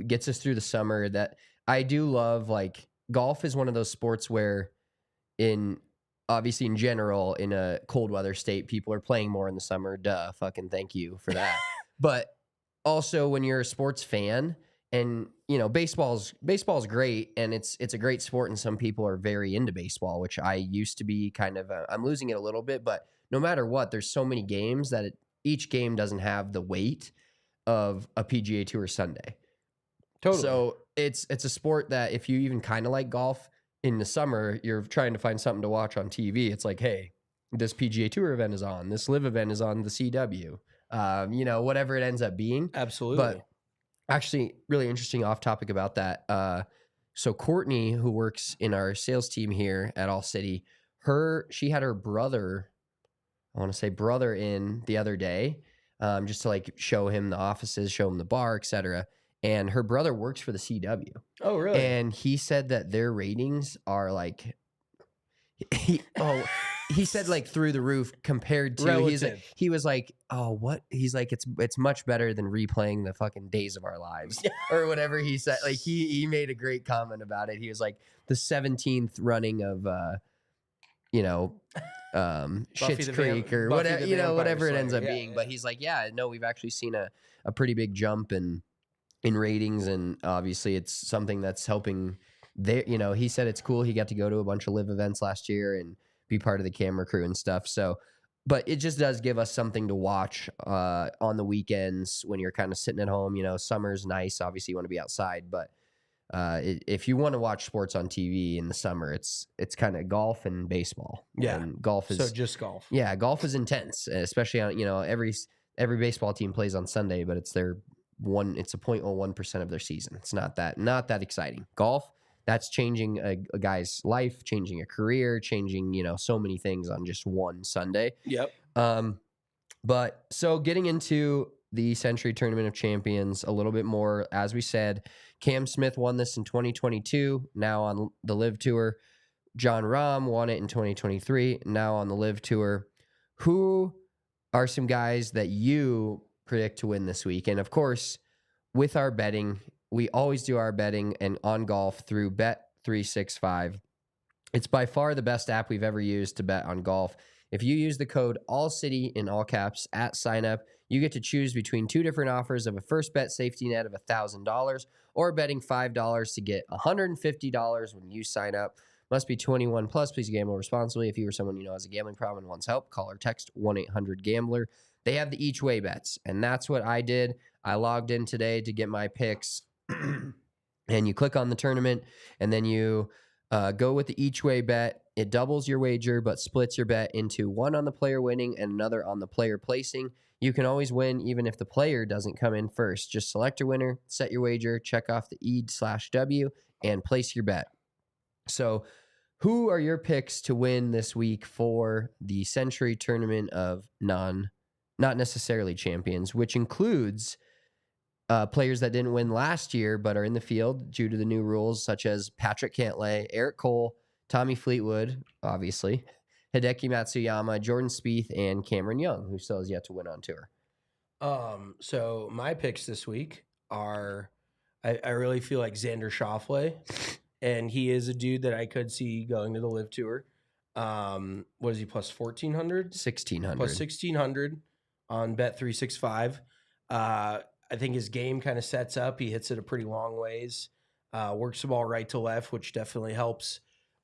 Gets us through the summer. That I do love. Like golf is one of those sports where in obviously in general in a cold weather state, people are playing more in the summer. Duh, fucking thank you for that. But also when you're a sports fan, and you know, baseball's great, and it's a great sport, and some people are very into baseball, which I used to be kind of. I'm losing it a little bit, but no matter what, there's so many games that each game doesn't have the weight of a PGA Tour Sunday. Totally. So it's a sport that if you even kind of like golf in the summer, you're trying to find something to watch on TV. It's like, hey, this PGA Tour event is on, this LIV event is on the CW. You know, whatever it ends up being. Absolutely. But actually, really interesting off topic about that. So Courtney, who works in our sales team here at ALLCITY, she had her brother, I want to say brother, in the other day, just to like show him the offices, show him the bar, etc. And her brother works for the CW. Oh, really? And he said that their ratings are like, he said like through the roof compared to he was like, oh, what? He's like, it's much better than replaying the fucking Days of Our Lives or whatever he said. Like he made a great comment about it. He was like the 17th running of you know, Schitt's Creek or whatever, you know, whatever it ends up being. But he's like, yeah, no, we've actually seen a pretty big jump in ratings, and obviously it's something that's helping. You know, he said it's cool. He got to go to a bunch of LIV events last year and be part of the camera crew and stuff. So, but it just does give us something to watch on the weekends when you're kind of sitting at home. You know, summer's nice. Obviously, you want to be outside, but if you want to watch sports on TV in the summer, it's kind of golf and baseball. Yeah, and golf is so just golf. Yeah, golf is intense, especially on, you know, every baseball team plays on Sunday, but it's a 0.01% of their season. It's not that exciting. Golf, that's changing a guy's life, changing a career, changing, you know, so many things on just one Sunday. Yep. But so getting into the Sentry Tournament of Champions a little bit more, as we said, Cam Smith won this in 2022, now on the LIV Tour. John Rahm won it in 2023, now on the LIV Tour. Who are some guys that you predict to win this week? And of course, with our betting, we always do our betting and on golf through Bet365. It's by far the best app we've ever used to bet on golf. If you use the code ALLCITY in all caps at sign up, you get to choose between two different offers of a first bet safety net of $1,000 or betting $5 to get $150 when you sign up. Must be 21 plus. Please gamble responsibly. If you or someone you know has a gambling problem and wants help, call or text 1-800-GAMBLER. They have the each way bets, and that's what I did. I logged in today to get my picks. And you click on the tournament, and then you go with the each way bet. It doubles your wager, but splits your bet into one on the player winning and another on the player placing. You can always win even if the player doesn't come in first. Just select your winner, set your wager, check off the E/W, and place your bet. So who are your picks to win this week for the Sentry Tournament of not necessarily champions, which includes players that didn't win last year but are in the field due to the new rules, such as Patrick Cantlay, Eric Cole, Tommy Fleetwood, obviously, Hideki Matsuyama, Jordan Spieth, and Cameron Young, who still has yet to win on tour. So my picks this week are, I really feel like Xander Schauffele, and he is a dude that I could see going to the LIV Tour. What is he, plus 1,400? 1,600. Plus 1,600 on Bet365. I think his game kind of sets up. He hits it a pretty long ways. Works the ball right to left, which definitely helps.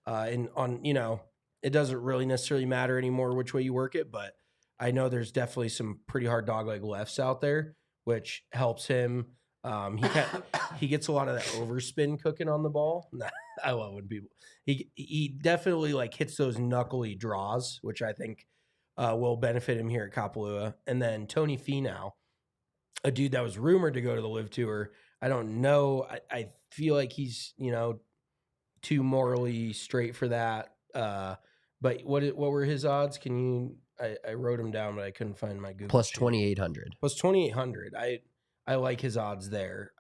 It doesn't really necessarily matter anymore which way you work it, but I know there's definitely some pretty hard dogleg lefts out there, which helps him. He gets a lot of that overspin cooking on the ball. I love when people he definitely like hits those knuckly draws, which I think will benefit him here at Kapalua. And then Tony Finau, a dude that was rumored to go to the LIV Tour. I don't know. I feel like he's, too morally straight for that. But what were his odds? Can you? I wrote them down, but I couldn't find my Google. Plus 2,800. Plus 2,800. I like his odds there.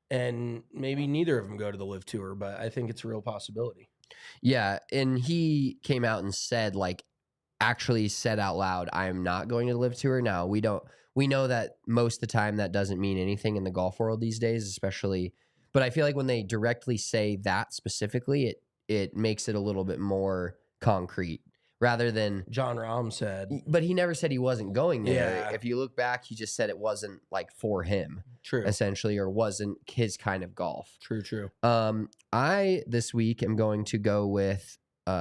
And maybe neither of them go to the LIV Tour, but I think it's a real possibility. Yeah, and he came out and said, actually said out loud, I am not going to the LIV Tour. Now, we know that most of the time that doesn't mean anything in the golf world these days, especially. But I feel like when they directly say that specifically, it makes it a little bit more concrete rather than John Rahm said. But he never said he wasn't going there. Yeah. If you look back, he just said it wasn't like for him, True. essentially, or wasn't his kind of golf. True. I this week am going to go with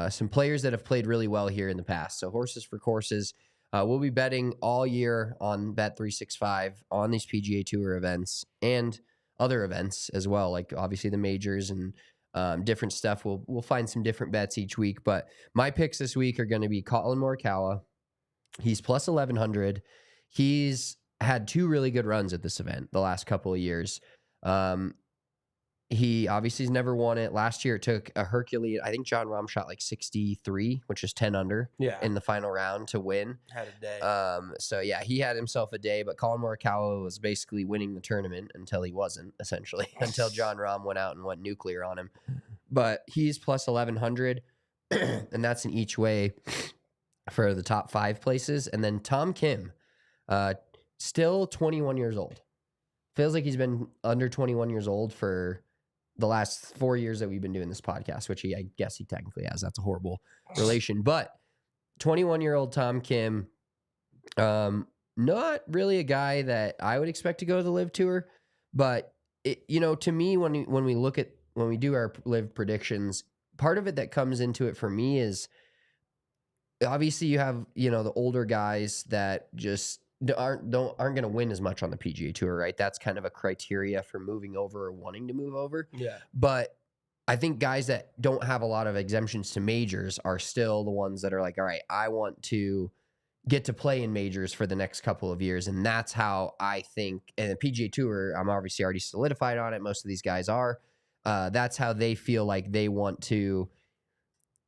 some players that have played really well here in the past. So horses for courses. We'll be betting all year on Bet365 on these PGA Tour events and other events as well, like obviously the majors and different stuff. We'll find some different bets each week, but my picks this week are going to be Collin Morikawa. He's plus 1,100. He's had 2 really good runs at this event the last couple of years. He obviously has never won it. Last year, it took a Herculean. I think John Rahm shot like 63, which is 10 under in the final round to win. Had a day. So, yeah, he had himself a day, but Collin Morikawa was basically winning the tournament until he wasn't, essentially, until John Rahm went out and went nuclear on him. But he's plus 1,100, and that's in each way for the top 5 places. And then Tom Kim, still 21 years old. Feels like he's been under 21 years old for the last 4 years that we've been doing this podcast, which I guess he technically has. That's a horrible relation. But 21-year-old Tom Kim, not really a guy that I would expect to go to the LIV Tour. But, to me, when we do our LIV predictions, part of it that comes into it for me is obviously you have, the older guys that just aren't going to win as much on the PGA Tour, right? That's kind of a criteria for moving over or wanting to move over. Yeah. But I think guys that don't have a lot of exemptions to majors are still the ones that are like, all right, I want to get to play in majors for the next couple of years. And that's how I think, and the PGA Tour, I'm obviously already solidified on it. Most of these guys are. That's how they feel like they want to,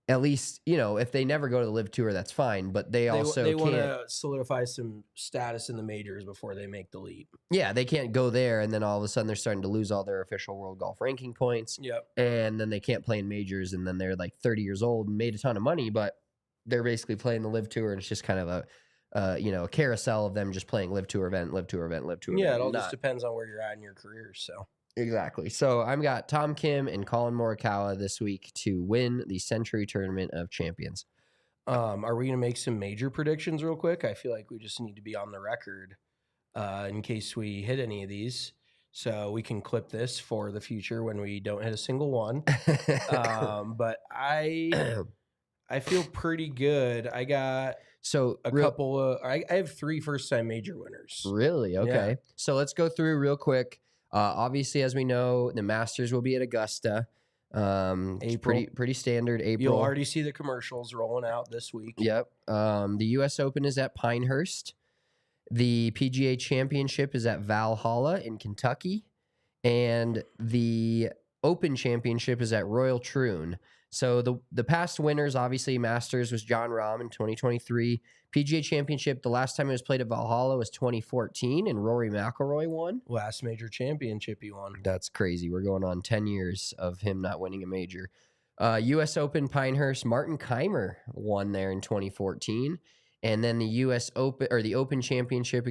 at least, if they never go to the LIV Tour, that's fine. But they want to solidify some status in the majors before they make the leap. Yeah, they can't go there, and then all of a sudden they're starting to lose all their official world golf ranking points. Yep. And then they can't play in majors, and then they're like 30 years old and made a ton of money, but they're basically playing the LIV Tour, and it's just kind of a carousel of them just playing LIV Tour event, LIV Tour event, LIV Tour event. Yeah, it all just depends on where you're at in your career. So. Exactly. So I've got Tom Kim and Collin Morikawa this week to win the Sentry Tournament of Champions. Are we going to make some major predictions real quick? I feel like we just need to be on the record in case we hit any of these. So we can clip this for the future when we don't hit a single one. But I feel pretty good. I got couple of – I have 3 first-time major winners. Really? Okay. Yeah. So let's go through real quick. Obviously, as we know, the Masters will be at Augusta. April. Pretty standard. April. You'll already see the commercials rolling out this week. Yep. The U.S. Open is at Pinehurst. The PGA Championship is at Valhalla in Kentucky. And the Open Championship is at Royal Troon. So the past winners, obviously, Masters was John Rahm in 2023. PGA Championship, the last time it was played at Valhalla was 2014, and Rory McIlroy won. Last major championship he won. That's crazy. We're going on 10 years of him not winning a major. U.S. Open, Pinehurst, Martin Keimer won there in 2014. And then the U.S. Open, or the Open Championship,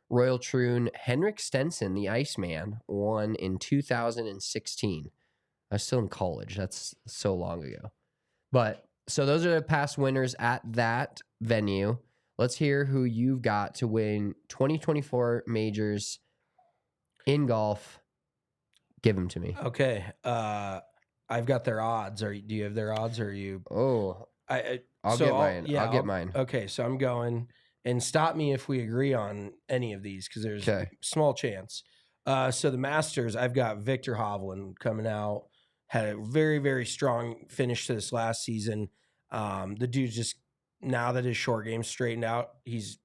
Royal Troon, Henrik Stenson, the Iceman, won in 2016. I was still in college. That's so long ago. But so those are the past winners at that venue. Let's hear who you've got to win 2024 majors in golf. Give them to me. Okay. I've got their odds. Do you have their odds, or are you? Oh, I'll get mine. Yeah, I'll get mine. Okay, so I'm going, and stop me if we agree on any of these because there's a small chance. So the Masters, I've got Victor Hovland coming out. Had a very, very strong finish to this last season. The dude's just, now that his short game's straightened out, he's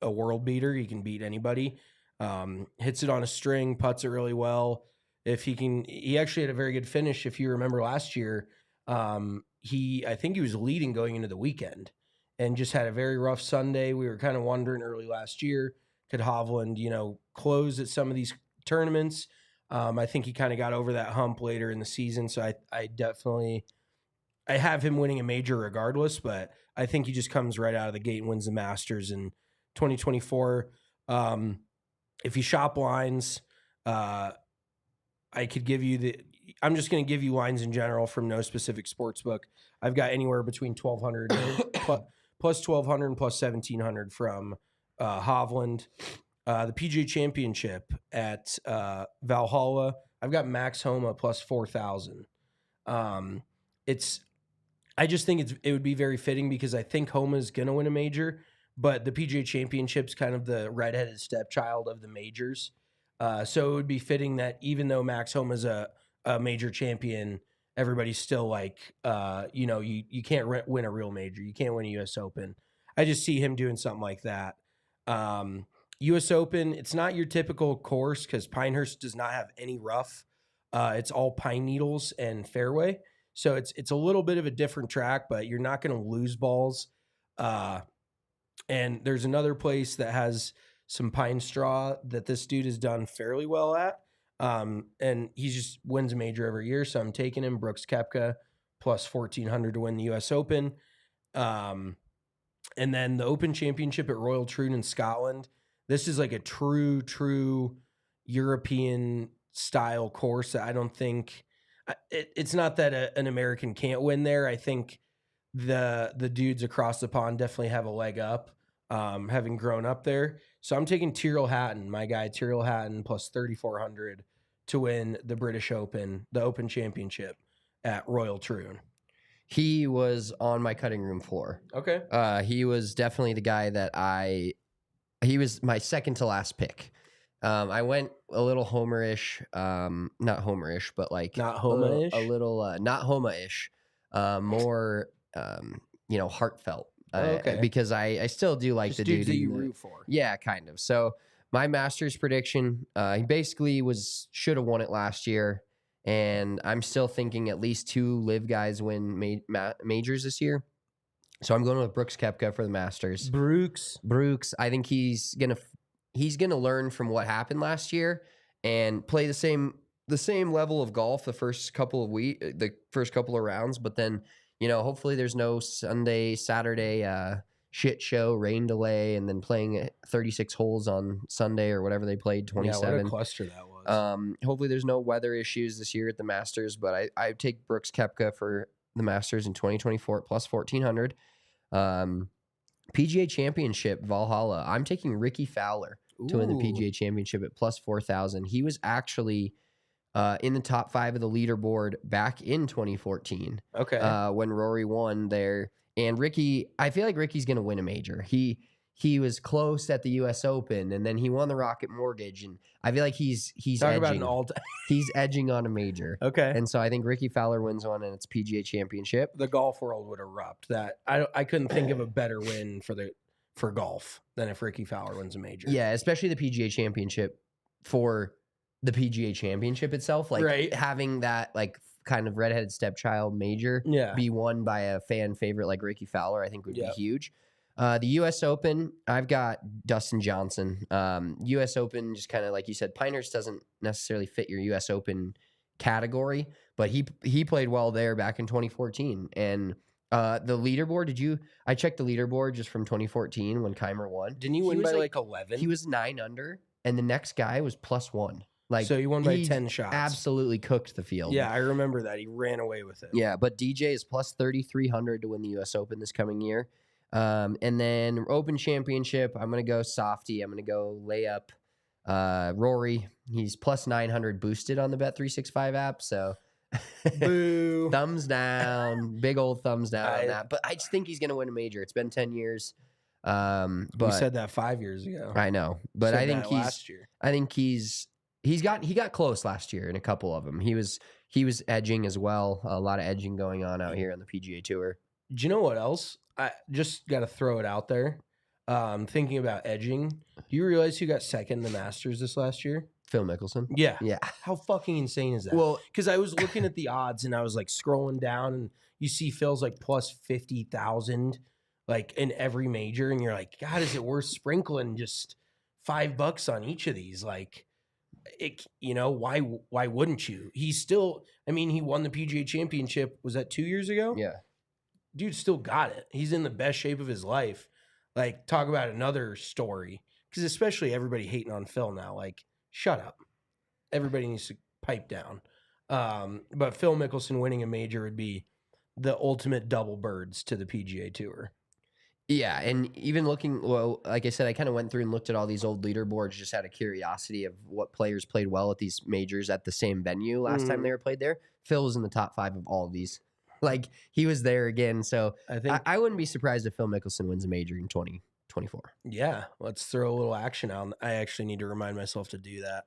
a world beater. He can beat anybody. Hits it on a string, putts it really well. He actually had a very good finish. If you remember last year, I think he was leading going into the weekend and just had a very rough Sunday. We were kind of wondering early last year, could Hovland, close at some of these tournaments? I think he kind of got over that hump later in the season. So I have him winning a major regardless, but I think he just comes right out of the gate and wins the Masters in 2024. If you shop lines, I could give you I'm just going to give you lines in general from no specific sports book. I've got anywhere between 1,200 plus 1,200 and plus 1,700 from Hovland. The PGA Championship at Valhalla, I've got Max Homa plus 4,000. I just think it would be very fitting because I think Homa's going to win a major, but the PGA Championship's kind of the redheaded stepchild of the majors. So it would be fitting that even though Max Homa's a major champion, everybody's still like, you can't win a real major. You can't win a U.S. Open. I just see him doing something like that. U.S. Open, it's not your typical course because Pinehurst does not have any rough. It's all pine needles and fairway. So it's a little bit of a different track, but you're not going to lose balls. And there's another place that has some pine straw that this dude has done fairly well at. And he just wins a major every year. So I'm taking him, Brooks Koepka, plus 1,400 to win the U.S. Open. And then the Open Championship at Royal Troon in Scotland. This is like a true European style course that I don't think it's not that an American can't win there. I think the dudes across the pond definitely have a leg up, having grown up there. So I'm taking Tyrrell Hatton, my guy Tyrrell Hatton, plus 3,400 to win the British Open, the Open Championship at Royal Troon. He was on my cutting room floor. Okay. He was definitely the guy that he was my second to last pick. I went a little Homer-ish, not Homer-ish, but like Not Homa-ish? a little not Homa-ish, more heartfelt. Okay. Because I still do like Just the dudes dude that you root for. Yeah, kind of. So my Masters prediction, he basically should have won it last year, and I'm still thinking at least 2 LIV guys win majors this year. So I'm going with Brooks Koepka for the Masters. Brooks, I think he's gonna learn from what happened last year and play the same level of golf the first couple of rounds. But then, hopefully there's no Saturday shit show, rain delay, and then playing 36 holes on Sunday or whatever they played, 27. Yeah, what a cluster that was. Hopefully there's no weather issues this year at the Masters, but I take Brooks Koepka for the Masters in 2024 plus 1,400. PGA Championship, Valhalla. I'm taking Ricky Fowler to win the PGA Championship at plus 4,000. He was actually in the top 5 of the leaderboard back in 2014. Okay. When Rory won there. And Ricky, I feel like Ricky's going to win a major. He was close at the U.S. Open, and then he won the Rocket Mortgage, and I feel like he's Talk edging. about an all-time. He's edging on a major. Okay. And so I think Ricky Fowler wins one, and it's PGA Championship. The golf world would erupt. That I couldn't think of a better win for golf than if Ricky Fowler wins a major. Yeah, especially the PGA Championship for the PGA Championship itself, like Right. having that like kind of redheaded stepchild major be won by a fan favorite like Ricky Fowler, I think would be huge. The U.S. Open, I've got Dustin Johnson. U.S. Open, just kind of like you said, Pinehurst doesn't necessarily fit your U.S. Open category, but he played well there back in 2014. And the leaderboard, I checked the leaderboard just from 2014 when Keimer won. Didn't he win by like 11? He was 9 under, and the next guy was +1. So he won by 10 shots. Absolutely cooked the field. Yeah, I remember that. He ran away with it. Yeah, but DJ is plus 3,300 to win the U.S. Open this coming year. And then Open Championship, I'm going to go softy. I'm going to go layup. Rory, he's plus 900 boosted on the Bet365 app. So Boo. thumbs down, big old thumbs down on that. But I just think he's going to win a major. It's been 10 years. But we said that 5 years ago. I know, but I think last year. I think he got close last year in a couple of them. He was edging as well. A lot of edging going on out here on the PGA Tour. Do you know what else? I just got to throw it out there. Thinking about edging. Do you realize who got second in the Masters this last year? Phil Mickelson. Yeah. Yeah. How fucking insane is that? Well, because I was looking at the odds and I was like scrolling down and you see Phil's like plus 50,000 like in every major. And you're like, God, is it worth sprinkling just $5 on each of these? Like, why wouldn't you? He's still, he won the PGA Championship. Was that 2 years ago? Yeah. Dude still got it. He's in the best shape of his life. Like, talk about another story. Because especially everybody hating on Phil now. Like, shut up. Everybody needs to pipe down. But Phil Mickelson winning a major would be the ultimate double birds to the PGA Tour. Yeah, and even looking, well, like I said, I kind of went through and looked at all these old leaderboards just out of curiosity of what players played well at these majors at the same venue last time they were played there. Phil was in the top 5 of all of these. Like, he was there again, so I think I wouldn't be surprised if Phil Mickelson wins a major in 2024. Yeah, let's throw a little action out. I actually need to remind myself to do that.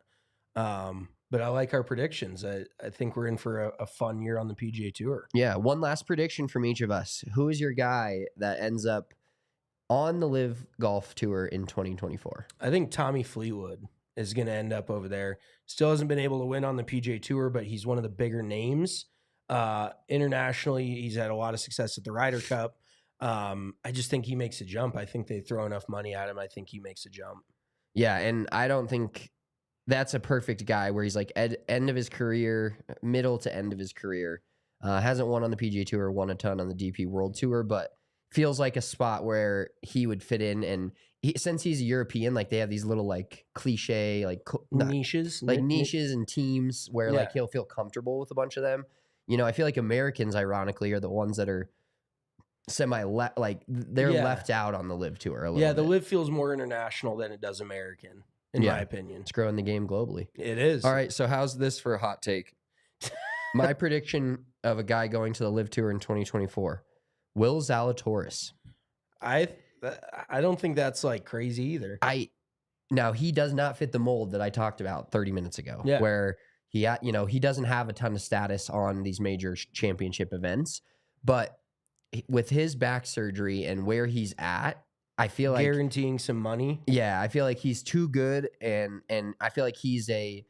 But I like our predictions. I think we're in for a fun year on the PGA Tour. Yeah, one last prediction from each of us. Who is your guy that ends up on the LIV Golf Tour in 2024? I think Tommy Fleetwood is going to end up over there. Still hasn't been able to win on the PGA Tour, but he's one of the bigger names. Internationally, he's had a lot of success at the Ryder Cup. I just think he makes a jump. I think they throw enough money at him. I think he makes a jump. Yeah, and I don't think that's a perfect guy where he's like end of his career, middle to end of his career. Hasn't won on the PGA Tour, won a ton on the DP World Tour, but feels like a spot where he would fit in. And since he's a European, like they have these little like cliche, like niches, niches and teams where like he'll feel comfortable with a bunch of them. You know, I feel like Americans, ironically, are the ones that are they're left out on the LIV Tour a little bit. The LIV feels more international than it does American, in my opinion. It's growing the game globally. It is. All right, so how's this for a hot take? My prediction of a guy going to the LIV Tour in 2024, Will Zalatoris. I don't think that's like crazy either. Now he does not fit the mold that I talked about 30 minutes ago, where he doesn't have a ton of status on these major championship events, but with his back surgery and where he's at, I feel like guaranteeing some money. Yeah, I feel like he's too good, and I feel like he's a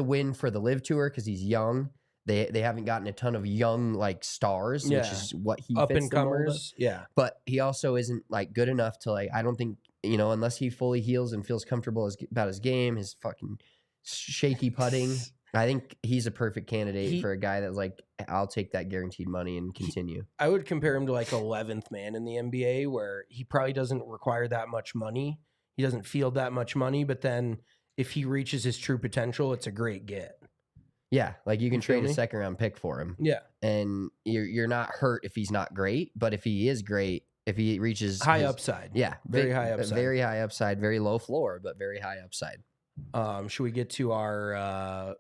win for the LIV Tour because he's young. They haven't gotten a ton of young like stars, which is what he up fits and the mold of. comers. Yeah, but he also isn't like good enough to like. I don't think unless he fully heals and feels comfortable about his game, his fucking shaky putting. I think he's a perfect candidate for a guy that's like, I'll take that guaranteed money and continue. I would compare him to like 11th man in the NBA, where he probably doesn't require that much money. He doesn't field that much money, but then if he reaches his true potential, it's a great get. Yeah, like you can trade a second round pick for him. Yeah, and you're not hurt if he's not great, but if he is great, if he reaches high upside, very high upside, very low floor, but very high upside. Should we get to our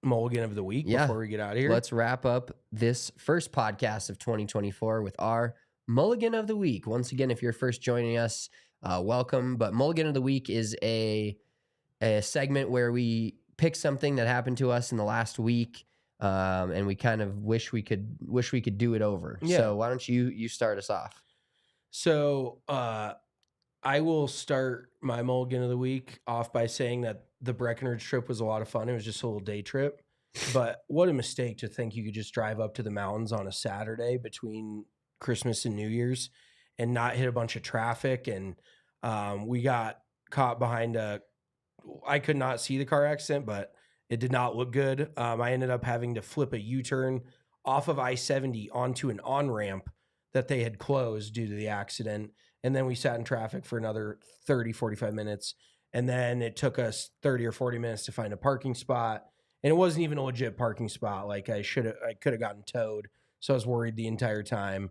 mulligan of the week before we get out of here? Let's wrap up this first podcast of 2024 with our mulligan of the week. Once again, if you're first joining us, welcome. But mulligan of the week is a segment where we pick something that happened to us in the last week, and we kind of wish we could do it over. Yeah. So why don't you start us off? So I will start my mulligan of the week off by saying that the Breckenridge trip was a lot of fun. It was just a little day trip, but what a mistake to think you could just drive up to the mountains on a Saturday between Christmas and New Year's and not hit a bunch of traffic. And we got caught behind I could not see the car accident, but it did not look good. I ended up having to flip a U-turn off of I-70 onto an on-ramp that they had closed due to the accident. And then we sat in traffic for another 30, 45 minutes. And then it took us 30 or 40 minutes to find a parking spot. And it wasn't even a legit parking spot. Like I could have gotten towed. So I was worried the entire time.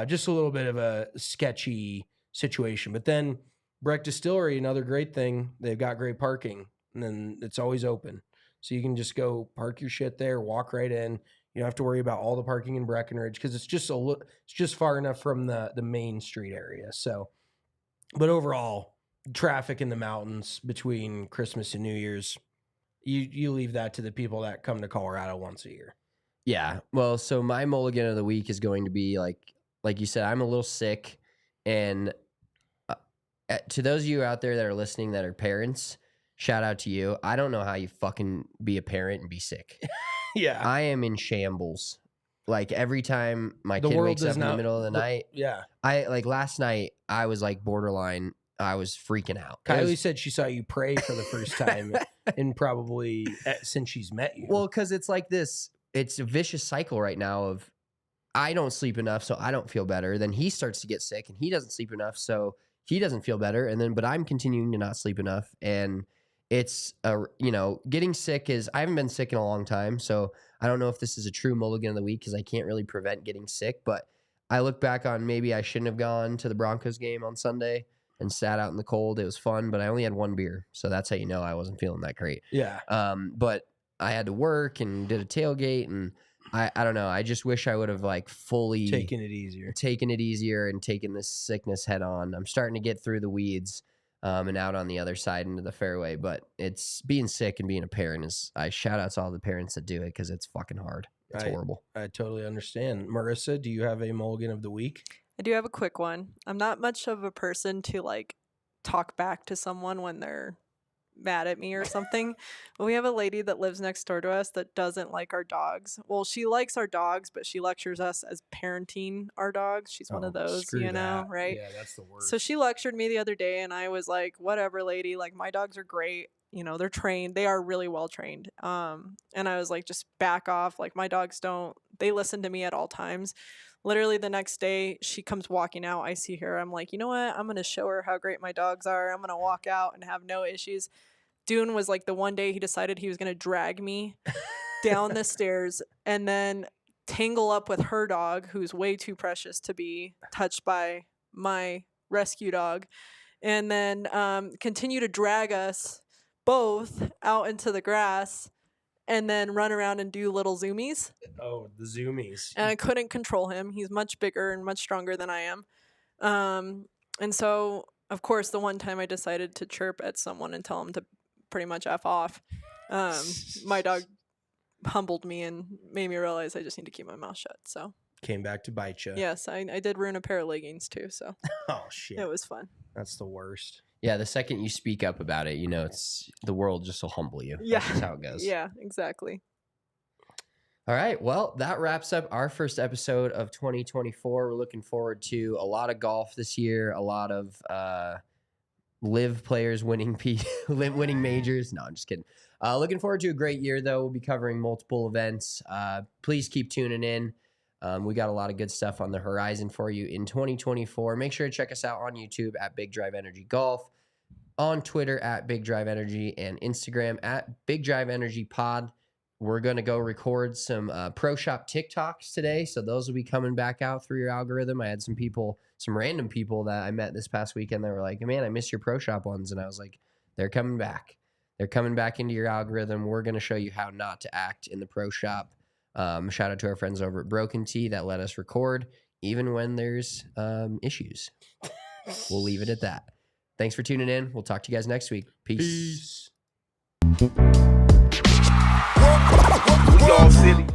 Just a little bit of a sketchy situation. But then Breck Distillery, another great thing, they've got great parking. And then it's always open. So you can just go park your shit there, walk right in. You don't have to worry about all the parking in Breckenridge because it's just far enough from the main street area. So, but overall, traffic in the mountains between Christmas and New Year's, you leave that to the people that come to Colorado once a year. Yeah. Well, so my mulligan of the week is going to be like you said, I'm a little sick, and to those of you out there that are listening that are parents, shout out to you. I don't know how you fucking be a parent and be sick. Yeah. I am in shambles. Like every time my kid wakes up in the middle of the night. Yeah. Last night, I was like borderline. I was freaking out. Kylie said she saw you pray for the first time in probably since she's met you. Well, because it's like this. It's a vicious cycle right now of I don't sleep enough, so I don't feel better. Then he starts to get sick and he doesn't sleep enough, so he doesn't feel better. And then, but I'm continuing to not sleep enough. And it's, getting sick I haven't been sick in a long time. So I don't know if this is a true mulligan of the week because I can't really prevent getting sick, but I look back on maybe I shouldn't have gone to the Broncos game on Sunday and sat out in the cold. It was fun, but I only had one beer. So that's how you know I wasn't feeling that great. Yeah. But I had to work and did a tailgate, and I don't know. I just wish I would have like fully Taking it easier and taken this sickness head on. I'm starting to get through the weeds and out on the other side into the fairway, but it's being sick and being a parent is, I shout out to all the parents that do it because it's fucking hard. It's horrible. I totally understand. Marissa, do you have a mulligan of the week? I do have a quick one. I'm not much of a person to like talk back to someone when they're mad at me or something. But we have a lady that lives next door to us that doesn't like our dogs. Well, she likes our dogs, but she lectures us as parenting our dogs. She's one of those, you know, right? Yeah, that's the worst. So she lectured me the other day, and I was like, whatever, lady. Like, my dogs are great. You know, they're trained. They are really well trained. And I was like, just back off. Like, my dogs they listen to me at all times. Literally the next day, she comes walking out. I see her. I'm like, you know what? I'm going to show her how great my dogs are. I'm going to walk out and have no issues. Dune was like the one day he decided he was going to drag me down the stairs and then tangle up with her dog, who's way too precious to be touched by my rescue dog, and then continue to drag us both out into the grass and then run around and do little zoomies. Oh, the zoomies. And I couldn't control him. He's much bigger and much stronger than I am. And so, of course, the one time I decided to chirp at someone and tell him to pretty much F off, my dog humbled me and made me realize I just need to keep my mouth shut. So came back to bite you. Yes, I did ruin a pair of leggings too. So oh shit, it was fun. That's the worst. Yeah, the second you speak up about it, you know, it's the world just will humble you. Yeah, that's just how it goes. Yeah, exactly. All right, well, that wraps up our first episode of 2024. We're looking forward to a lot of golf this year, a lot of LIV players winning majors. No, I'm just kidding. Looking forward to a great year, though. We'll be covering multiple events. Please keep tuning in. We got a lot of good stuff on the horizon for you in 2024. Make sure to check us out on YouTube at Big Drive Energy Golf, on Twitter at Big Drive Energy, and Instagram at Big Drive Energy Pod. We're going to go record some Pro Shop TikToks today, so those will be coming back out through your algorithm. I had some random people that I met this past weekend that were like, man, I missed your Pro Shop ones. And I was like, they're coming back. They're coming back into your algorithm. We're going to show you how not to act in the Pro Shop. Shout out to our friends over at Broken Tea that let us record even when there's issues. We'll leave it at that. Thanks for tuning in. We'll talk to you guys next week. Peace. We all silly.